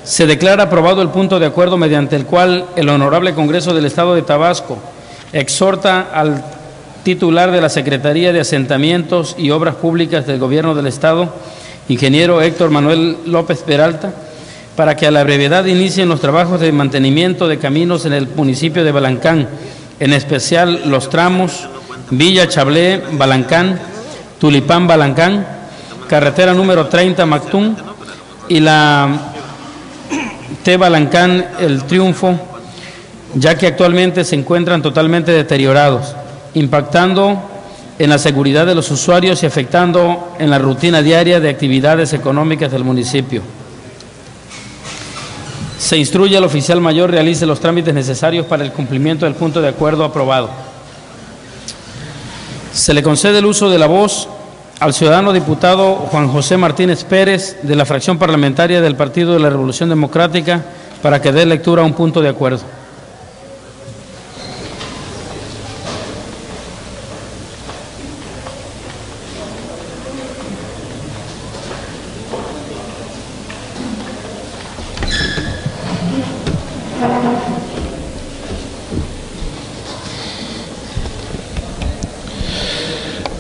se declara aprobado el punto de acuerdo mediante el cual el Honorable Congreso del Estado de Tabasco exhorta al titular de la Secretaría de Asentamientos y Obras Públicas del Gobierno del Estado, ingeniero Héctor Manuel López Peralta, para que a la brevedad inicien los trabajos de mantenimiento de caminos en el municipio de Balancán, en especial los tramos Villa Chablé, Balancán, Tulipán, Balancán, carretera número 30, Mactún, y la T. Balancán, El Triunfo, ya que actualmente se encuentran totalmente deteriorados, impactando en la seguridad de los usuarios y afectando en la rutina diaria de actividades económicas del municipio. Se instruye al oficial mayor realice los trámites necesarios para el cumplimiento del punto de acuerdo aprobado. Se le concede el uso de la voz al ciudadano diputado Juan José Martínez Pérez, de la fracción parlamentaria del Partido de la Revolución Democrática, para que dé lectura a un punto de acuerdo.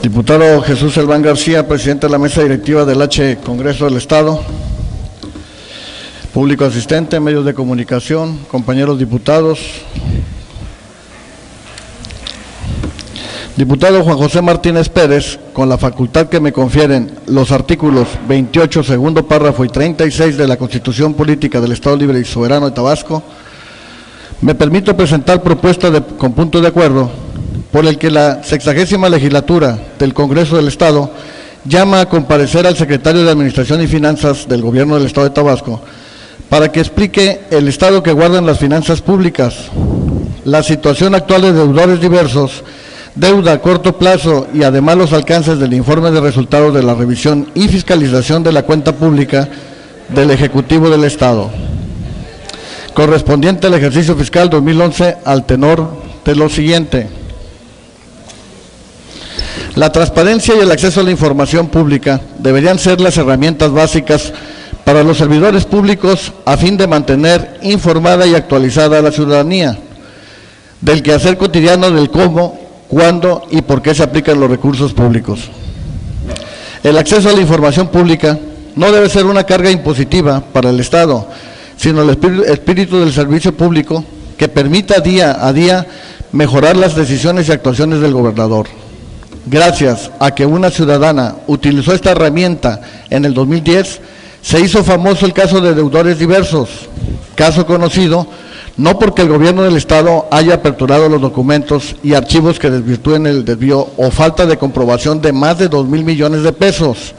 Diputado Jesús Elván García, presidente de la mesa directiva del H. Congreso del Estado, público asistente, medios de comunicación, compañeros diputados. Diputado Juan José Martínez Pérez, con la facultad que me confieren los artículos 28, segundo párrafo y 36 de la Constitución Política del Estado Libre y Soberano de Tabasco, me permito presentar propuesta con punto de acuerdo por el que la 60ª legislatura del Congreso del Estado llama a comparecer al secretario de Administración y Finanzas del Gobierno del Estado de Tabasco para que explique el estado que guardan las finanzas públicas, la situación actual de deudores diversos, deuda a corto plazo y además los alcances del informe de resultados de la revisión y fiscalización de la cuenta pública del Ejecutivo del Estado, correspondiente al ejercicio fiscal 2011, al tenor de lo siguiente. La transparencia y el acceso a la información pública deberían ser las herramientas básicas para los servidores públicos a fin de mantener informada y actualizada a la ciudadanía del quehacer cotidiano del cómo, cuándo y por qué se aplican los recursos públicos. El acceso a la información pública no debe ser una carga impositiva para el Estado, sino el espíritu del servicio público que permita día a día mejorar las decisiones y actuaciones del gobernador. Gracias a que una ciudadana utilizó esta herramienta en el 2010, se hizo famoso el caso de deudores diversos, caso conocido no porque el gobierno del Estado haya aperturado los documentos y archivos que desvirtúen el desvío o falta de comprobación de más de 2,000 millones de pesos,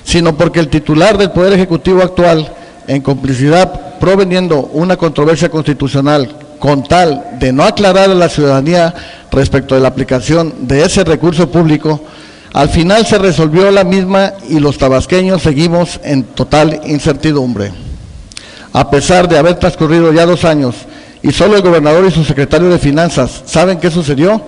sino porque el titular del Poder Ejecutivo actual, en complicidad proveniendo una controversia constitucional con tal de no aclarar a la ciudadanía respecto de la aplicación de ese recurso público, al final se resolvió la misma y los tabasqueños seguimos en total incertidumbre. A pesar de haber transcurrido ya 2 años y solo el gobernador y su secretario de Finanzas saben qué sucedió,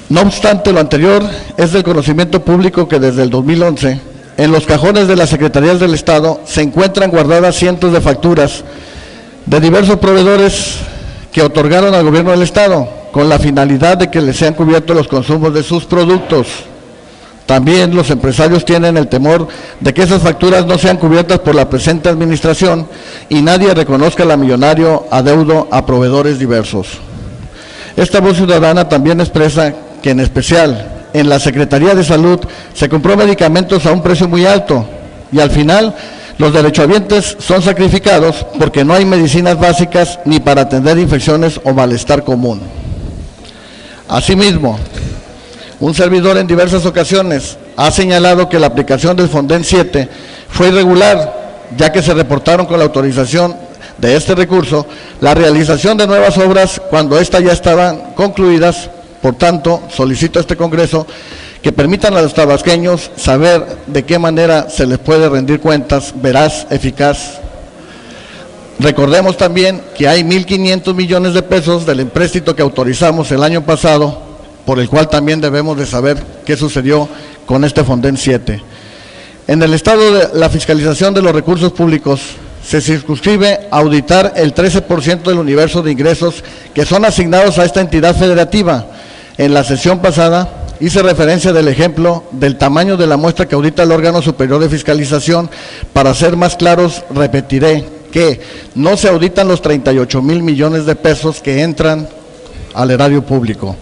no obstante lo anterior, es del conocimiento público que desde el 2011, en los cajones de las secretarías del Estado se encuentran guardadas cientos de facturas de diversos proveedores que otorgaron al gobierno del Estado con la finalidad de que les sean cubiertos los consumos de sus productos. También los empresarios tienen el temor de que esas facturas no sean cubiertas por la presente administración y nadie reconozca al millonario adeudo a proveedores diversos. Esta voz ciudadana también expresa que en especial en la Secretaría de Salud se compró medicamentos a un precio muy alto y al final los derechohabientes son sacrificados porque no hay medicinas básicas ni para atender infecciones o malestar común. Asimismo, un servidor en diversas ocasiones ha señalado que la aplicación del Fonden 7 fue irregular, ya que se reportaron con la autorización de este recurso la realización de nuevas obras cuando éstas ya estaban concluidas. Por tanto, solicito a este Congreso que permitan a los tabasqueños saber de qué manera se les puede rendir cuentas veraz, eficaz. Recordemos también que hay 1.500 millones de pesos del empréstito que autorizamos el año pasado, por el cual también debemos de saber qué sucedió con este Fonden 7. En el estado de la fiscalización de los recursos públicos, se circunscribe a auditar el 13% del universo de ingresos que son asignados a esta entidad federativa. En la sesión pasada hice referencia del ejemplo del tamaño de la muestra que audita el órgano superior de fiscalización. Para ser más claros, repetiré que no se auditan los 38,000 millones de pesos que entran al erario público.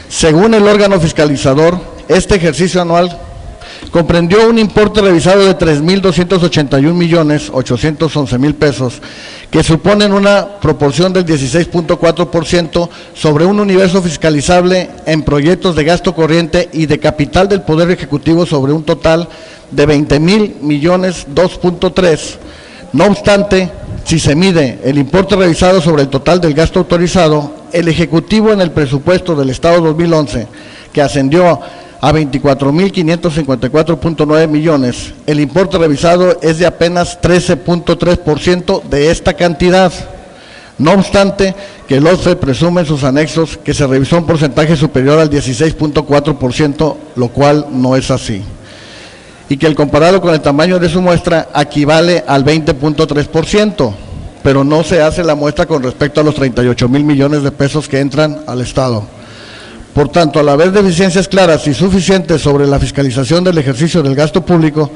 Según el órgano fiscalizador, este ejercicio anual comprendió un importe revisado de 3.281.811.000 pesos, que suponen una proporción del 16.4% sobre un universo fiscalizable en proyectos de gasto corriente y de capital del Poder Ejecutivo sobre un total de 20.000.002.3. No obstante, si se mide el importe revisado sobre el total del gasto autorizado, el Ejecutivo en el presupuesto del Estado 2011, que ascendió a 24.554.9 millones, el importe revisado es de apenas 13.3% de esta cantidad. No obstante, que el OFE presume en sus anexos que se revisó un porcentaje superior al 16.4%, lo cual no es así, y que el comparado con el tamaño de su muestra equivale al 20.3%, pero no se hace la muestra con respecto a los 38.000 millones de pesos que entran al Estado. Por tanto, al haber deficiencias claras y suficientes sobre la fiscalización del ejercicio del gasto público,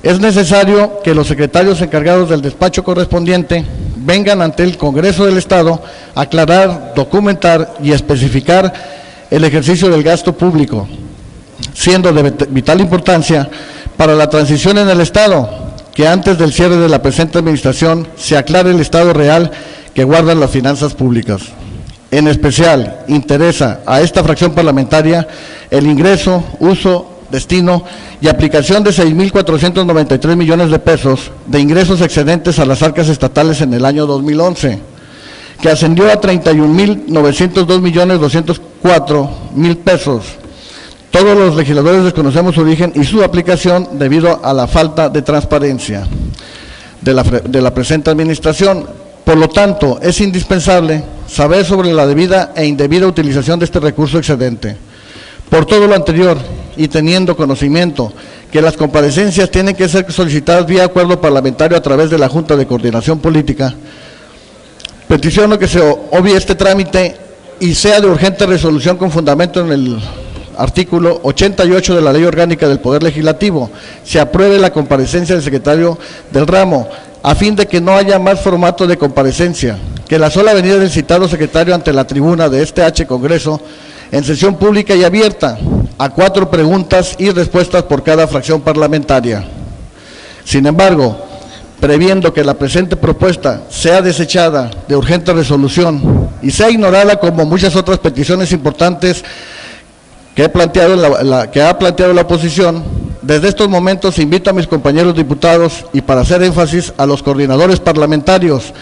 es necesario que los secretarios encargados del despacho correspondiente vengan ante el Congreso del Estado a aclarar, documentar y especificar el ejercicio del gasto público, siendo de vital importancia para la transición en el Estado, que antes del cierre de la presente administración se aclare el estado real que guardan las finanzas públicas. En especial, interesa a esta fracción parlamentaria el ingreso, uso, destino y aplicación de 6.493 millones de pesos de ingresos excedentes a las arcas estatales en el año 2011, que ascendió a 31.902.204.000 pesos. Todos los legisladores desconocemos su origen y su aplicación debido a la falta de transparencia de la presente administración. Por lo tanto, es indispensable saber sobre la debida e indebida utilización de este recurso excedente. Por todo lo anterior y teniendo conocimiento que las comparecencias tienen que ser solicitadas vía acuerdo parlamentario a través de la Junta de Coordinación Política, peticiono que se obvie este trámite y sea de urgente resolución con fundamento en el artículo 88 de la Ley Orgánica del Poder Legislativo. Se apruebe la comparecencia del secretario del ramo, a fin de que no haya más formato de comparecencia, que la sola venida del citado secretario ante la tribuna de este Congreso, en sesión pública y abierta, a 4 preguntas y respuestas por cada fracción parlamentaria. Sin embargo, previendo que la presente propuesta sea desechada de urgente resolución y sea ignorada como muchas otras peticiones importantes que ha planteado la oposición, desde estos momentos invito a mis compañeros diputados y para hacer énfasis a los coordinadores parlamentarios,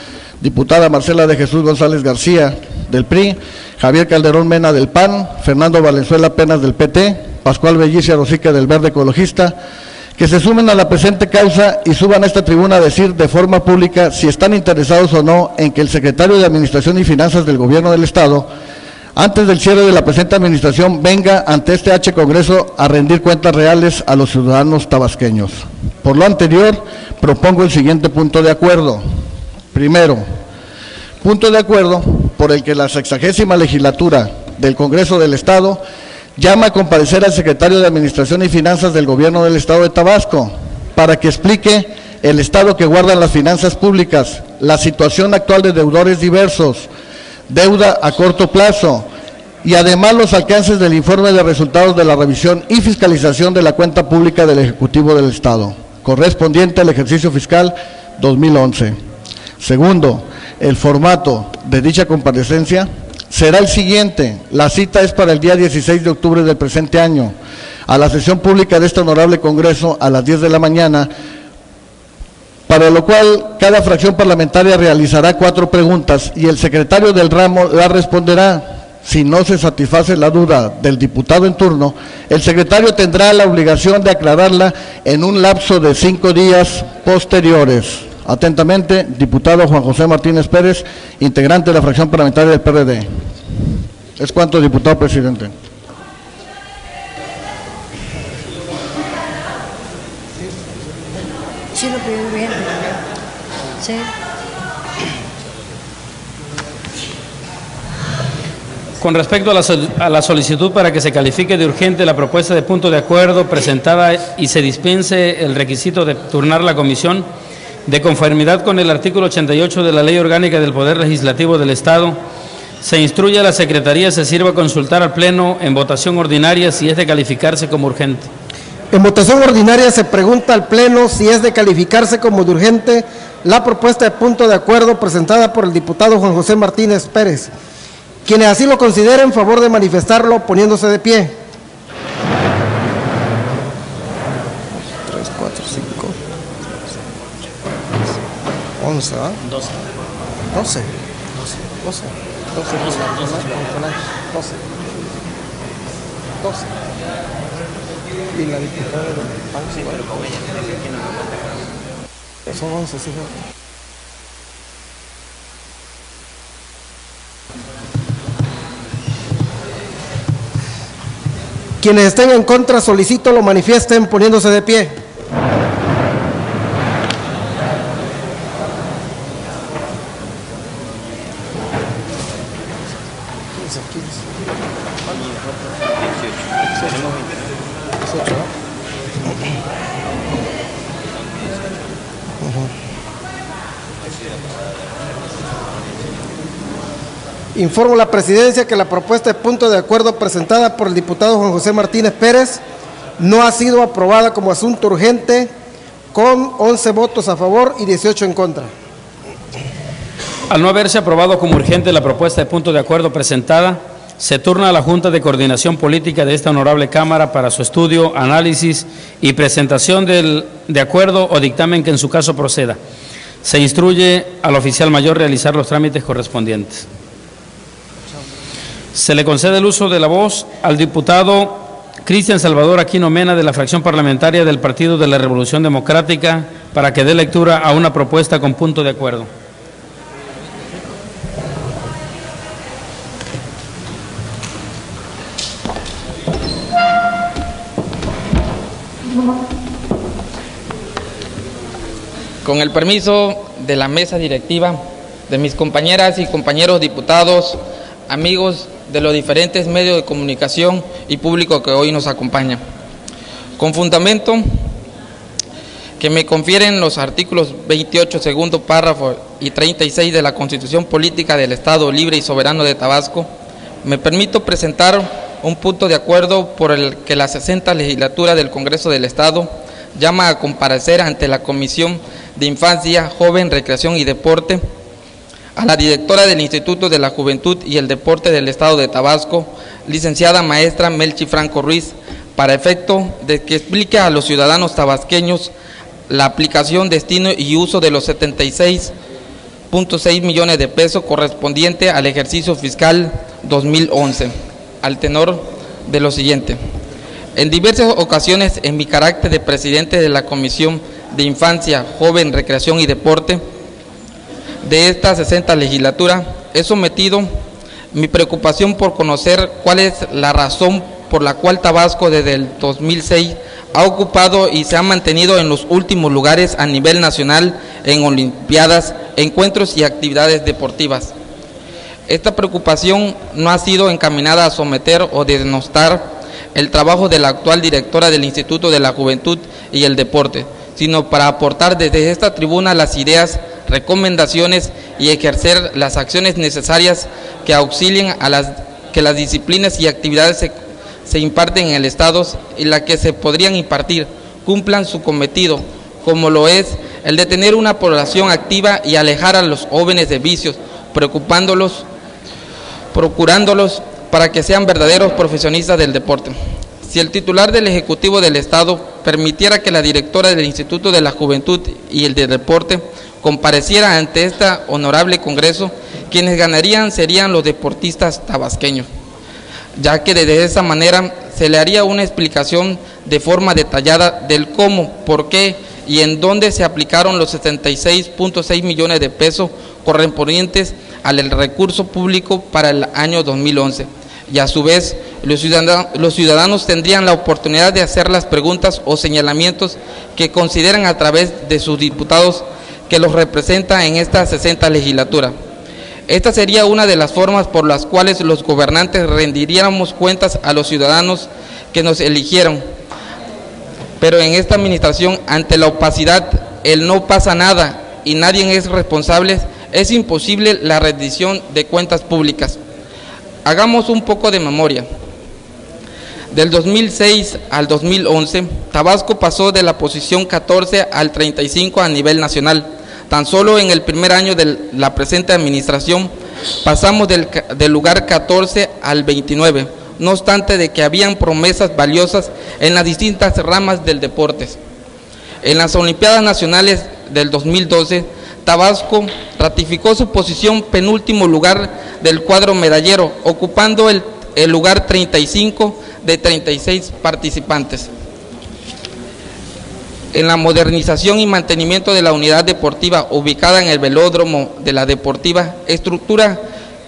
diputada Marcela de Jesús González García del PRI, Javier Calderón Mena del PAN, Fernando Valenzuela Penas del PT, Pascual Bellicia Rosique del Verde Ecologista, que se sumen a la presente causa y suban a esta tribuna a decir de forma pública si están interesados o no en que el secretario de Administración y Finanzas del Gobierno del Estado, antes del cierre de la presente administración, venga ante este Congreso a rendir cuentas reales a los ciudadanos tabasqueños. Por lo anterior, propongo el siguiente punto de acuerdo. Primero, punto de acuerdo por el que la 60ª legislatura del Congreso del Estado llama a comparecer al secretario de Administración y Finanzas del Gobierno del Estado de Tabasco para que explique el estado que guardan las finanzas públicas, la situación actual de deudores diversos, deuda a corto plazo y además los alcances del informe de resultados de la revisión y fiscalización de la cuenta pública del Ejecutivo del Estado, correspondiente al ejercicio fiscal 2011. Segundo, el formato de dicha comparecencia será el siguiente. La cita es para el día 16 de octubre del presente año, a la sesión pública de este honorable Congreso a las 10 de la mañana, para lo cual cada fracción parlamentaria realizará 4 preguntas y el secretario del ramo la responderá. Si no se satisface la duda del diputado en turno, el secretario tendrá la obligación de aclararla en un lapso de 5 días posteriores. Atentamente, diputado Juan José Martínez Pérez, integrante de la fracción parlamentaria del PRD. Es cuanto, diputado presidente. Sí, lo pido bien. Sí. Con respecto a la solicitud para que se califique de urgente la propuesta de punto de acuerdo presentada y se dispense el requisito de turnar la comisión, de conformidad con el artículo 88 de la Ley Orgánica del Poder Legislativo del Estado, Se instruye a la Secretaría se sirva a consultar al Pleno en votación ordinaria si es de calificarse como urgente. En votación ordinaria se pregunta al Pleno si es de calificarse como de urgente la propuesta de punto de acuerdo presentada por el diputado Juan José Martínez Pérez. Quienes así lo consideren, favor de manifestarlo poniéndose de pie. 3, 4, 5, 11, ¿ah? 12. 12. 12. 12. Y la diputada de PAN, sí, pero con ella tiene que no lo son 11, sí. Quienes estén en contra, solicito lo manifiesten poniéndose de pie. Informo a la Presidencia que la propuesta de punto de acuerdo presentada por el diputado Juan José Martínez Pérez no ha sido aprobada como asunto urgente con 11 votos a favor y 18 en contra. Al no haberse aprobado como urgente la propuesta de punto de acuerdo presentada, se turna a la Junta de Coordinación Política de esta honorable Cámara para su estudio, análisis y presentación de acuerdo o dictamen que en su caso proceda. Se instruye al oficial mayor realizar los trámites correspondientes. Se le concede el uso de la voz al diputado Cristian Salvador Aquino Mena de la fracción parlamentaria del Partido de la Revolución Democrática para que dé lectura a una propuesta con punto de acuerdo. Con el permiso de la mesa directiva, de mis compañeras y compañeros diputados, amigos de los diferentes medios de comunicación y público que hoy nos acompaña. Con fundamento que me confieren los artículos 28, segundo párrafo y 36 de la Constitución Política del Estado Libre y Soberano de Tabasco, me permito presentar un punto de acuerdo por el que la 60ª Legislatura del Congreso del Estado llama a comparecer ante la Comisión de Infancia, Joven, Recreación y Deporte a la directora del Instituto de la Juventud y el Deporte del Estado de Tabasco, licenciada maestra Melchi Franco Ruiz, para efecto de que explique a los ciudadanos tabasqueños la aplicación, destino y uso de los 76.6 millones de pesos correspondiente al ejercicio fiscal 2011, al tenor de lo siguiente. En diversas ocasiones, en mi carácter de presidente de la Comisión de Infancia, Joven, Recreación y Deporte de esta 60ª legislatura, he sometido mi preocupación por conocer cuál es la razón por la cual Tabasco desde el 2006 ha ocupado y se ha mantenido en los últimos lugares a nivel nacional en olimpiadas, encuentros y actividades deportivas. Esta preocupación no ha sido encaminada a someter o denostar el trabajo de la actual directora del Instituto de la Juventud y el Deporte, sino para aportar desde esta tribuna las ideas, recomendaciones y ejercer las acciones necesarias que auxilien a que las disciplinas y actividades se imparten en el Estado y las que se podrían impartir cumplan su cometido, como lo es el de tener una población activa y alejar a los jóvenes de vicios, procurándolos para que sean verdaderos profesionistas del deporte. Si el titular del Ejecutivo del Estado permitiera que la directora del Instituto de la Juventud y el de Deporte compareciera ante este honorable Congreso, quienes ganarían serían los deportistas tabasqueños, ya que de esa manera se le haría una explicación de forma detallada del cómo, por qué y en dónde se aplicaron los 76.6 millones de pesos correspondientes al recurso público para el año 2011. Y a su vez, los ciudadanos tendrían la oportunidad de hacer las preguntas o señalamientos que consideran a través de sus diputados que los representa en esta 60ª legislatura. Esta sería una de las formas por las cuales los gobernantes rendiríamos cuentas a los ciudadanos que nos eligieron. Pero en esta administración, ante la opacidad, el no pasa nada y nadie es responsable, es imposible la rendición de cuentas públicas. Hagamos un poco de memoria. Del 2006 al 2011, Tabasco pasó de la posición 14 al 35 a nivel nacional. Tan solo en el primer año de la presente administración pasamos del lugar 14 al 29, no obstante de que habían promesas valiosas en las distintas ramas del deporte. En las Olimpiadas Nacionales del 2012, Tabasco ratificó su posición penúltimo lugar del cuadro medallero, ocupando el lugar 35 de 36 participantes. En la modernización y mantenimiento de la unidad deportiva ubicada en el velódromo de la Deportiva, estructura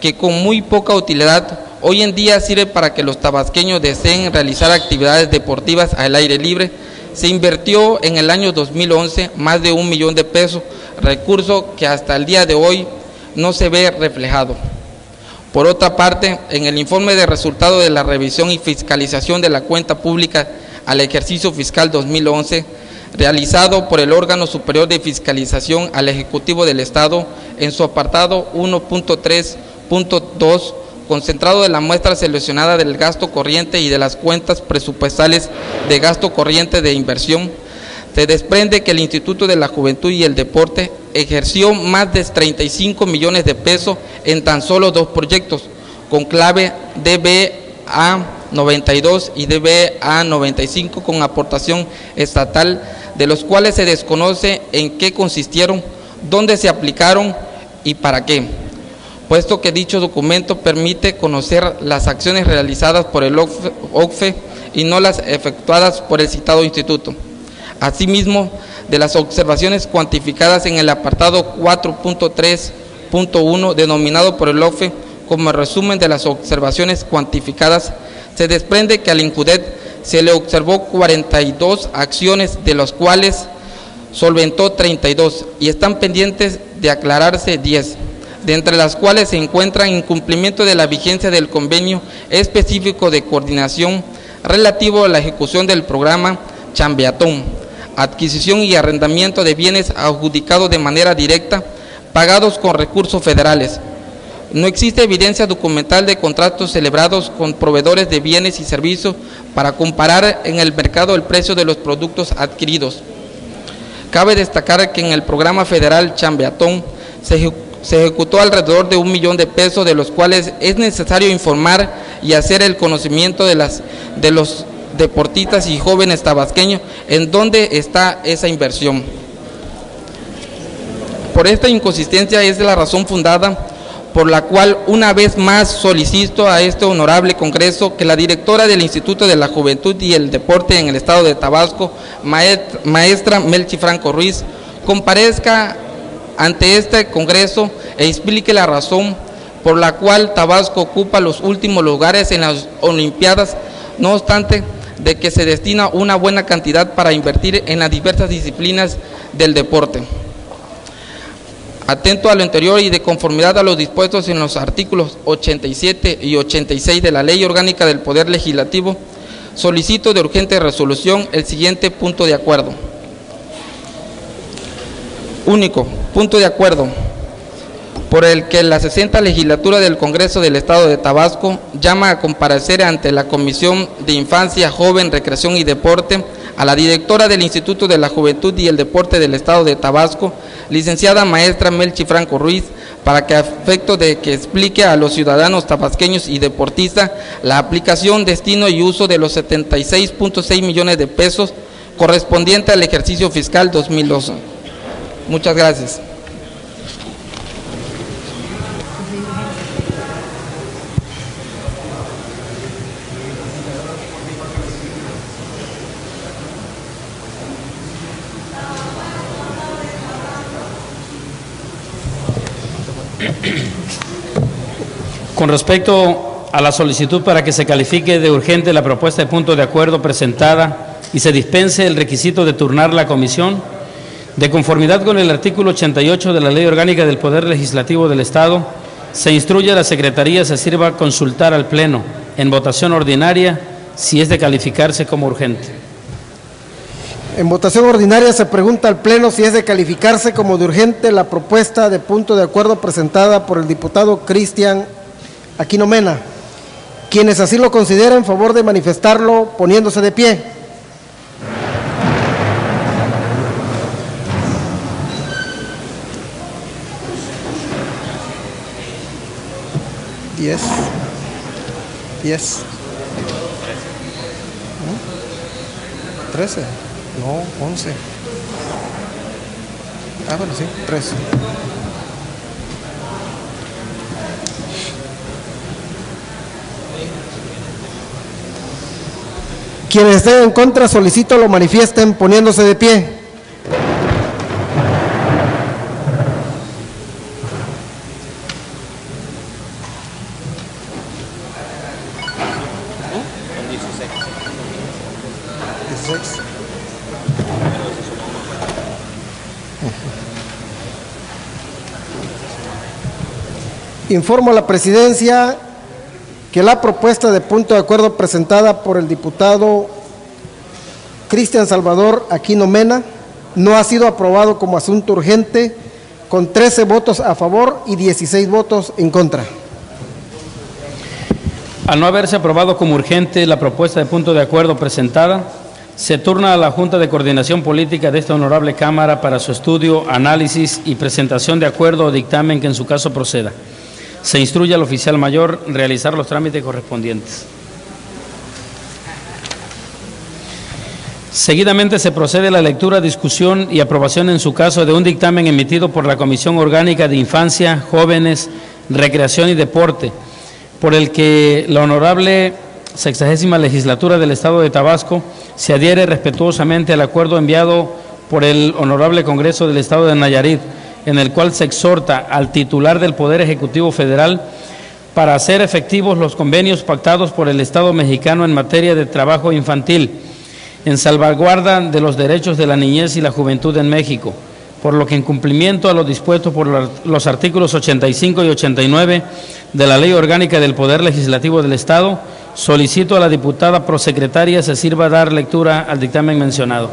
que con muy poca utilidad hoy en día sirve para que los tabasqueños deseen realizar actividades deportivas al aire libre, se invirtió en el año 2011 más de 1 millón de pesos, recurso que hasta el día de hoy no se ve reflejado. Por otra parte, en el informe de resultado de la revisión y fiscalización de la cuenta pública al ejercicio fiscal 2011, realizado por el órgano superior de fiscalización al Ejecutivo del Estado, en su apartado 1.3.2, concentrado de la muestra seleccionada del gasto corriente y de las cuentas presupuestales de gasto corriente de inversión, se desprende que el Instituto de la Juventud y el Deporte ejerció más de 35 millones de pesos en tan solo 2 proyectos, con clave DBA 92 y DBA 95 con aportación estatal, de los cuales se desconoce en qué consistieron, dónde se aplicaron y para qué, puesto que dicho documento permite conocer las acciones realizadas por el OCFE y no las efectuadas por el citado instituto. Asimismo, de las observaciones cuantificadas en el apartado 4.3.1 denominado por el OCFE como resumen de las observaciones cuantificadas, se desprende que al INJUDET se le observó 42 acciones, de las cuales solventó 32 y están pendientes de aclararse 10, de entre las cuales se encuentran incumplimiento de la vigencia del convenio específico de coordinación relativo a la ejecución del programa Chambeatón, adquisición y arrendamiento de bienes adjudicados de manera directa, pagados con recursos federales. No existe evidencia documental de contratos celebrados con proveedores de bienes y servicios para comparar en el mercado el precio de los productos adquiridos. Cabe destacar que en el programa federal Chambeatón se ejecutó alrededor de 1 millón de pesos, de los cuales es necesario informar y hacer el conocimiento de los deportistas y jóvenes tabasqueños en dónde está esa inversión. Por esta inconsistencia es la razón fundada por la cual una vez más solicito a este honorable Congreso que la directora del Instituto de la Juventud y el Deporte en el Estado de Tabasco, maestra Melchi Franco Ruiz, comparezca ante este Congreso e explique la razón por la cual Tabasco ocupa los últimos lugares en las Olimpiadas, no obstante de que se destina una buena cantidad para invertir en las diversas disciplinas del deporte. Atento a lo anterior y de conformidad a los dispuestos en los artículos 87 y 86 de la Ley Orgánica del Poder Legislativo, solicito de urgente resolución el siguiente punto de acuerdo. Único, punto de acuerdo por el que la 60ª Legislatura del Congreso del Estado de Tabasco llama a comparecer ante la Comisión de Infancia, Joven, Recreación y Deporte a la directora del Instituto de la Juventud y el Deporte del Estado de Tabasco, licenciada maestra Melchi Franco Ruiz, para que a efecto de que explique a los ciudadanos tabasqueños y deportistas la aplicación, destino y uso de los 76.6 millones de pesos correspondiente al ejercicio fiscal 2012. Muchas gracias. Con respecto a la solicitud para que se califique de urgente la propuesta de punto de acuerdo presentada y se dispense el requisito de turnar la comisión, de conformidad con el artículo 88 de la Ley Orgánica del Poder Legislativo del Estado, se instruye a la Secretaría se sirva consultar al Pleno en votación ordinaria si es de calificarse como urgente. En votación ordinaria se pregunta al Pleno si es de calificarse como de urgente la propuesta de punto de acuerdo presentada por el diputado Cristian Aquino Mena. Quienes así lo consideren, favor de manifestarlo poniéndose de pie. Diez. 13. No, 11. Ah, bueno, sí, 13. Quienes estén en contra, solicito lo manifiesten poniéndose de pie. Informo a la presidencia que la propuesta de punto de acuerdo presentada por el diputado Cristian Salvador Aquino Mena no ha sido aprobado como asunto urgente, con 13 votos a favor y 16 votos en contra. Al no haberse aprobado como urgente la propuesta de punto de acuerdo presentada, se turna a la Junta de Coordinación Política de esta honorable Cámara para su estudio, análisis y presentación de acuerdo o dictamen que en su caso proceda. Se instruye al oficial mayor realizar los trámites correspondientes. Seguidamente se procede a la lectura, discusión y aprobación en su caso de un dictamen emitido por la Comisión Orgánica de Infancia, Jóvenes, Recreación y Deporte, por el que la honorable 60ª Legislatura del Estado de Tabasco se adhiere respetuosamente al acuerdo enviado por el Honorable Congreso del Estado de Nayarit, en el cual se exhorta al titular del Poder Ejecutivo Federal para hacer efectivos los convenios pactados por el Estado mexicano en materia de trabajo infantil, en salvaguarda de los derechos de la niñez y la juventud en México, por lo que en cumplimiento a lo dispuesto por los artículos 85 y 89 de la Ley Orgánica del Poder Legislativo del Estado, solicito a la diputada prosecretaria se sirva dar lectura al dictamen mencionado.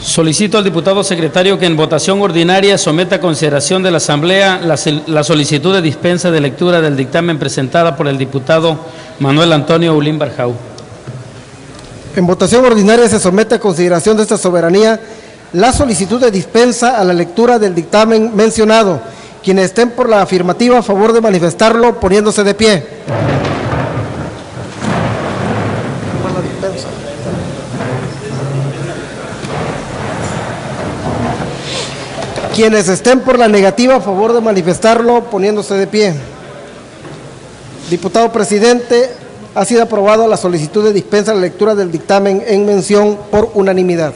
Solicito al diputado secretario que en votación ordinaria someta a consideración de la Asamblea la solicitud de dispensa de lectura del dictamen presentada por el diputado Manuel Antonio Ulín Barjau. En votación ordinaria se somete a consideración de esta soberanía la solicitud de dispensa a la lectura del dictamen mencionado. Quienes estén por la afirmativa, a favor de manifestarlo poniéndose de pie. Quienes estén por la negativa, a favor de manifestarlo poniéndose de pie. Diputado presidente, ha sido aprobada la solicitud de dispensa a la lectura del dictamen en mención por unanimidad.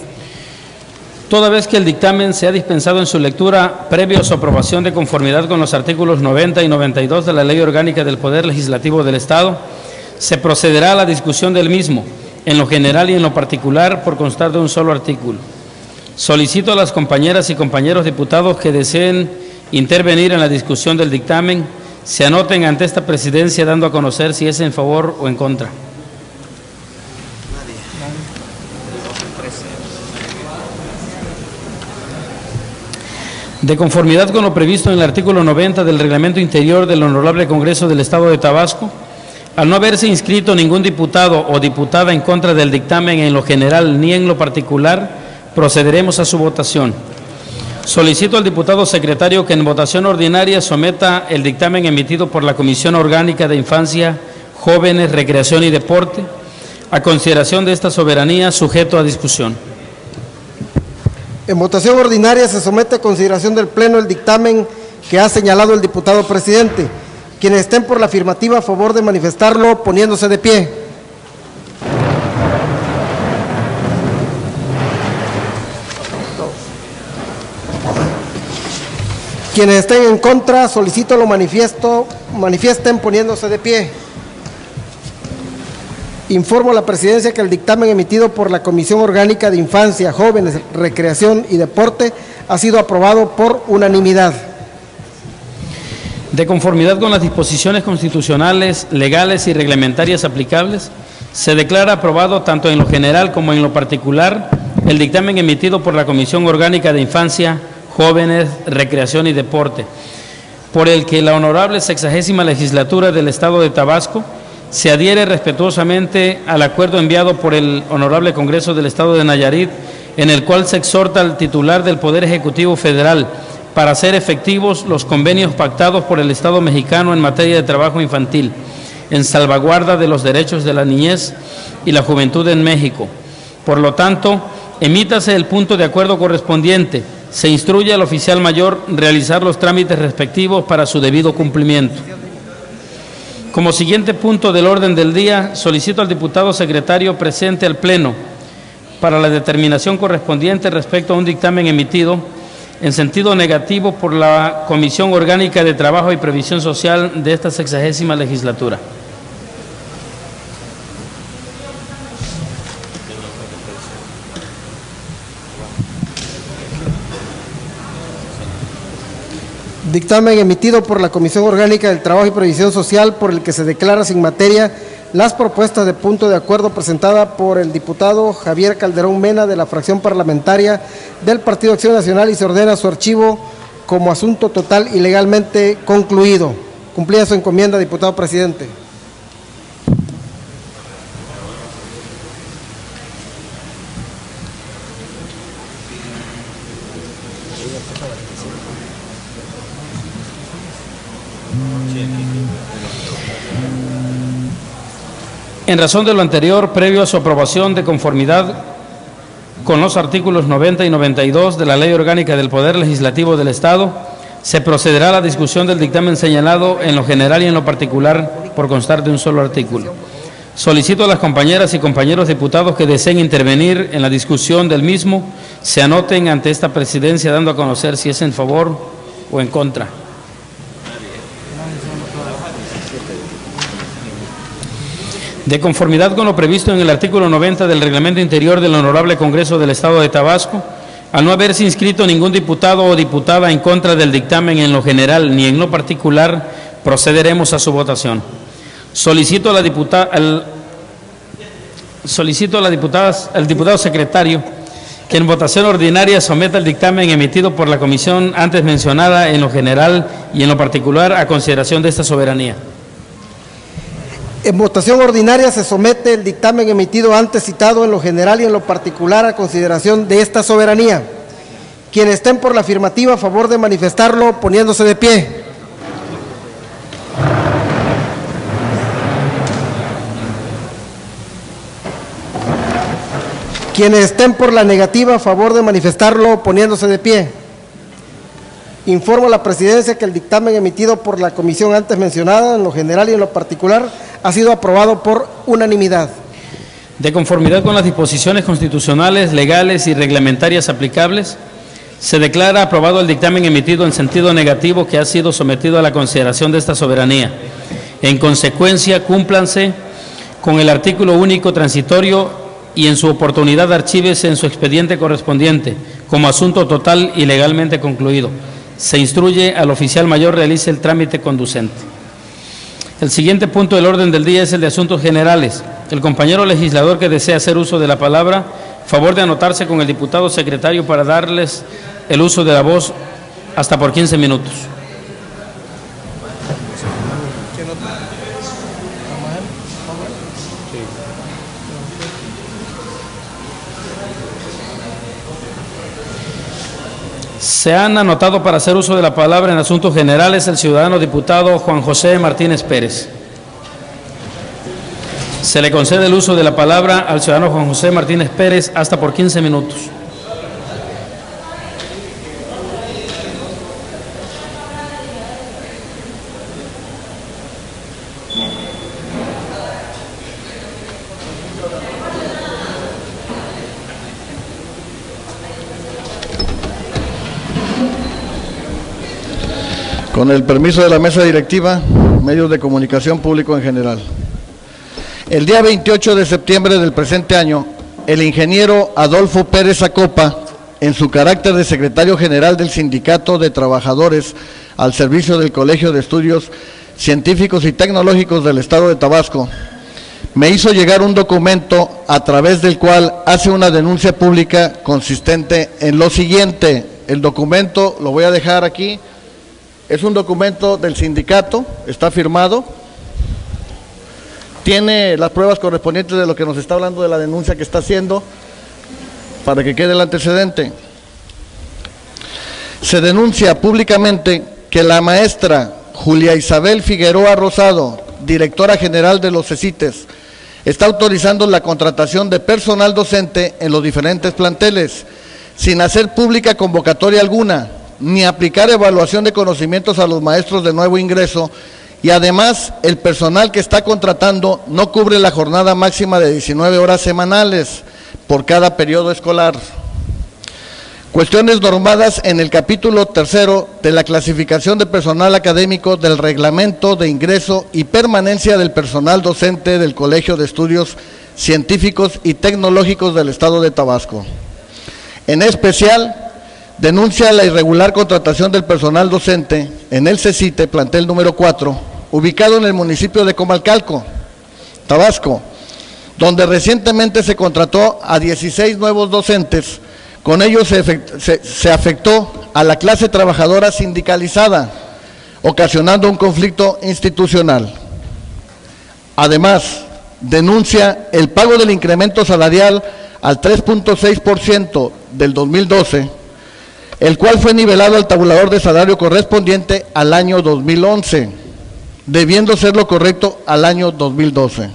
Toda vez que el dictamen sea dispensado en su lectura, previo a su aprobación de conformidad con los artículos 90 y 92 de la Ley Orgánica del Poder Legislativo del Estado, se procederá a la discusión del mismo, en lo general y en lo particular, por constar de un solo artículo. Solicito a las compañeras y compañeros diputados que deseen intervenir en la discusión del dictamen, se anoten ante esta presidencia dando a conocer si es en favor o en contra. De conformidad con lo previsto en el artículo 90 del Reglamento Interior del Honorable Congreso del Estado de Tabasco, al no haberse inscrito ningún diputado o diputada en contra del dictamen en lo general ni en lo particular, procederemos a su votación. Solicito al diputado secretario que en votación ordinaria someta el dictamen emitido por la Comisión Orgánica de Infancia, Jóvenes, Recreación y Deporte a consideración de esta soberanía, sujeto a discusión. En votación ordinaria se somete a consideración del Pleno el dictamen que ha señalado el diputado presidente. Quienes estén por la afirmativa, a favor de manifestarlo poniéndose de pie. Quienes estén en contra, solicito lo manifiesten poniéndose de pie. Informo a la Presidencia que el dictamen emitido por la Comisión Orgánica de Infancia, Jóvenes, Recreación y Deporte ha sido aprobado por unanimidad. De conformidad con las disposiciones constitucionales, legales y reglamentarias aplicables, se declara aprobado tanto en lo general como en lo particular el dictamen emitido por la Comisión Orgánica de Infancia, Jóvenes, Recreación y Deporte, por el que la honorable 60ª Legislatura del Estado de Tabasco se adhiere respetuosamente al acuerdo enviado por el Honorable Congreso del Estado de Nayarit, en el cual se exhorta al titular del Poder Ejecutivo Federal para hacer efectivos los convenios pactados por el Estado mexicano en materia de trabajo infantil, en salvaguarda de los derechos de la niñez y la juventud en México. Por lo tanto, emítase el punto de acuerdo correspondiente. Se instruye al oficial mayor realizar los trámites respectivos para su debido cumplimiento. Como siguiente punto del orden del día, solicito al diputado secretario presente al Pleno para la determinación correspondiente respecto a un dictamen emitido en sentido negativo por la Comisión Orgánica de Trabajo y Previsión Social de esta 60ª legislatura. Dictamen emitido por la Comisión Orgánica del Trabajo y Previsión Social por el que se declara sin materia las propuestas de punto de acuerdo presentada por el diputado Javier Calderón Mena de la fracción parlamentaria del Partido Acción Nacional y se ordena su archivo como asunto total y legalmente concluido. Cumplida su encomienda, diputado presidente. En razón de lo anterior, previo a su aprobación de conformidad con los artículos 90 y 92 de la Ley Orgánica del Poder Legislativo del Estado, se procederá a la discusión del dictamen señalado en lo general y en lo particular por constar de un solo artículo. Solicito a las compañeras y compañeros diputados que deseen intervenir en la discusión del mismo, se anoten ante esta presidencia dando a conocer si es en favor o en contra. De conformidad con lo previsto en el artículo 90 del Reglamento Interior del Honorable Congreso del Estado de Tabasco, al no haberse inscrito ningún diputado o diputada en contra del dictamen en lo general ni en lo particular, procederemos a su votación. Solicito a la al diputado secretario que en votación ordinaria someta el dictamen emitido por la comisión antes mencionada en lo general y en lo particular a consideración de esta soberanía. En votación ordinaria se somete el dictamen emitido antes citado en lo general y en lo particular a consideración de esta soberanía. Quienes estén por la afirmativa, a favor de manifestarlo poniéndose de pie. Quienes estén por la negativa, a favor de manifestarlo poniéndose de pie. Informo a la Presidencia que el dictamen emitido por la comisión antes mencionada, en lo general y en lo particular, ha sido aprobado por unanimidad. De conformidad con las disposiciones constitucionales, legales y reglamentarias aplicables, se declara aprobado el dictamen emitido en sentido negativo que ha sido sometido a la consideración de esta soberanía. En consecuencia, cúmplanse con el artículo único transitorio y en su oportunidad archívese en su expediente correspondiente como asunto total y legalmente concluido. Se instruye al oficial mayor realice el trámite conducente. El siguiente punto del orden del día es el de asuntos generales. El compañero legislador que desea hacer uso de la palabra, favor de anotarse con el diputado secretario para darles el uso de la voz hasta por 15 minutos. Se han anotado para hacer uso de la palabra en asuntos generales el ciudadano diputado Juan José Martínez Pérez. Se le concede el uso de la palabra al ciudadano Juan José Martínez Pérez hasta por 15 minutos. Con el permiso de la mesa directiva, medios de comunicación público en general. El día 28 de septiembre del presente año, el ingeniero Adolfo Pérez Acopa, en su carácter de secretario general del Sindicato de Trabajadores al servicio del Colegio de Estudios Científicos y Tecnológicos del Estado de Tabasco, me hizo llegar un documento a través del cual hace una denuncia pública consistente en lo siguiente. El documento lo voy a dejar aquí, es un documento del sindicato, está firmado, tiene las pruebas correspondientes de lo que nos está hablando de la denuncia que está haciendo, para que quede el antecedente. Se denuncia públicamente que la maestra Julia Isabel Figueroa Rosado, directora general de los CECITES, está autorizando la contratación de personal docente en los diferentes planteles, sin hacer pública convocatoria alguna, ni aplicar evaluación de conocimientos a los maestros de nuevo ingreso, y además el personal que está contratando no cubre la jornada máxima de 19 horas semanales por cada periodo escolar. Cuestiones normadas en el capítulo 3 de la clasificación de personal académico del Reglamento de Ingreso y Permanencia del Personal Docente del Colegio de Estudios Científicos y Tecnológicos del Estado de Tabasco. En especial, denuncia la irregular contratación del personal docente en el CECITE, plantel número 4, ubicado en el municipio de Comalcalco, Tabasco, donde recientemente se contrató a 16 nuevos docentes. Con ello se afectó a la clase trabajadora sindicalizada, ocasionando un conflicto institucional. Además, denuncia el pago del incremento salarial al 3.6% del 2012, el cual fue nivelado al tabulador de salario correspondiente al año 2011, debiendo ser lo correcto al año 2012.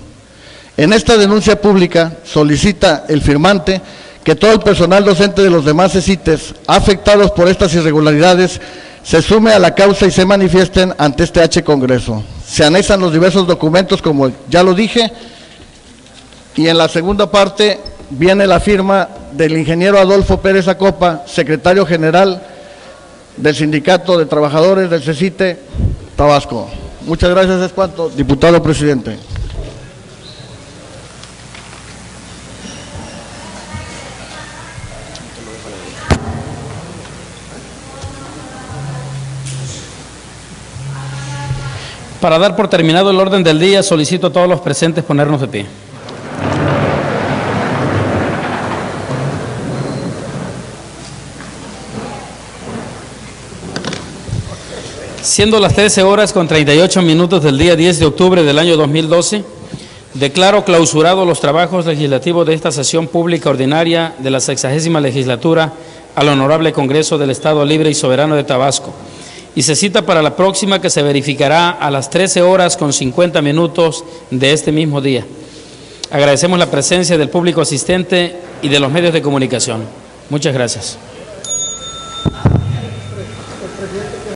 En esta denuncia pública solicita el firmante que todo el personal docente de los demás CECITES afectados por estas irregularidades se sume a la causa y se manifiesten ante este H Congreso. Se anexan los diversos documentos, como ya lo dije, y en la segunda parte viene la firma del ingeniero Adolfo Pérez Acopa, secretario general del Sindicato de Trabajadores del CECITE Tabasco. Muchas gracias, es cuanto, diputado presidente. Para dar por terminado el orden del día, solicito a todos los presentes ponernos de pie. Siendo las 13 horas con 38 minutos del día 10 de octubre del año 2012, declaro clausurados los trabajos legislativos de esta sesión pública ordinaria de la 60ª legislatura al Honorable Congreso del Estado Libre y Soberano de Tabasco, y se cita para la próxima, que se verificará a las 13 horas con 50 minutos de este mismo día. Agradecemos la presencia del público asistente y de los medios de comunicación. Muchas gracias.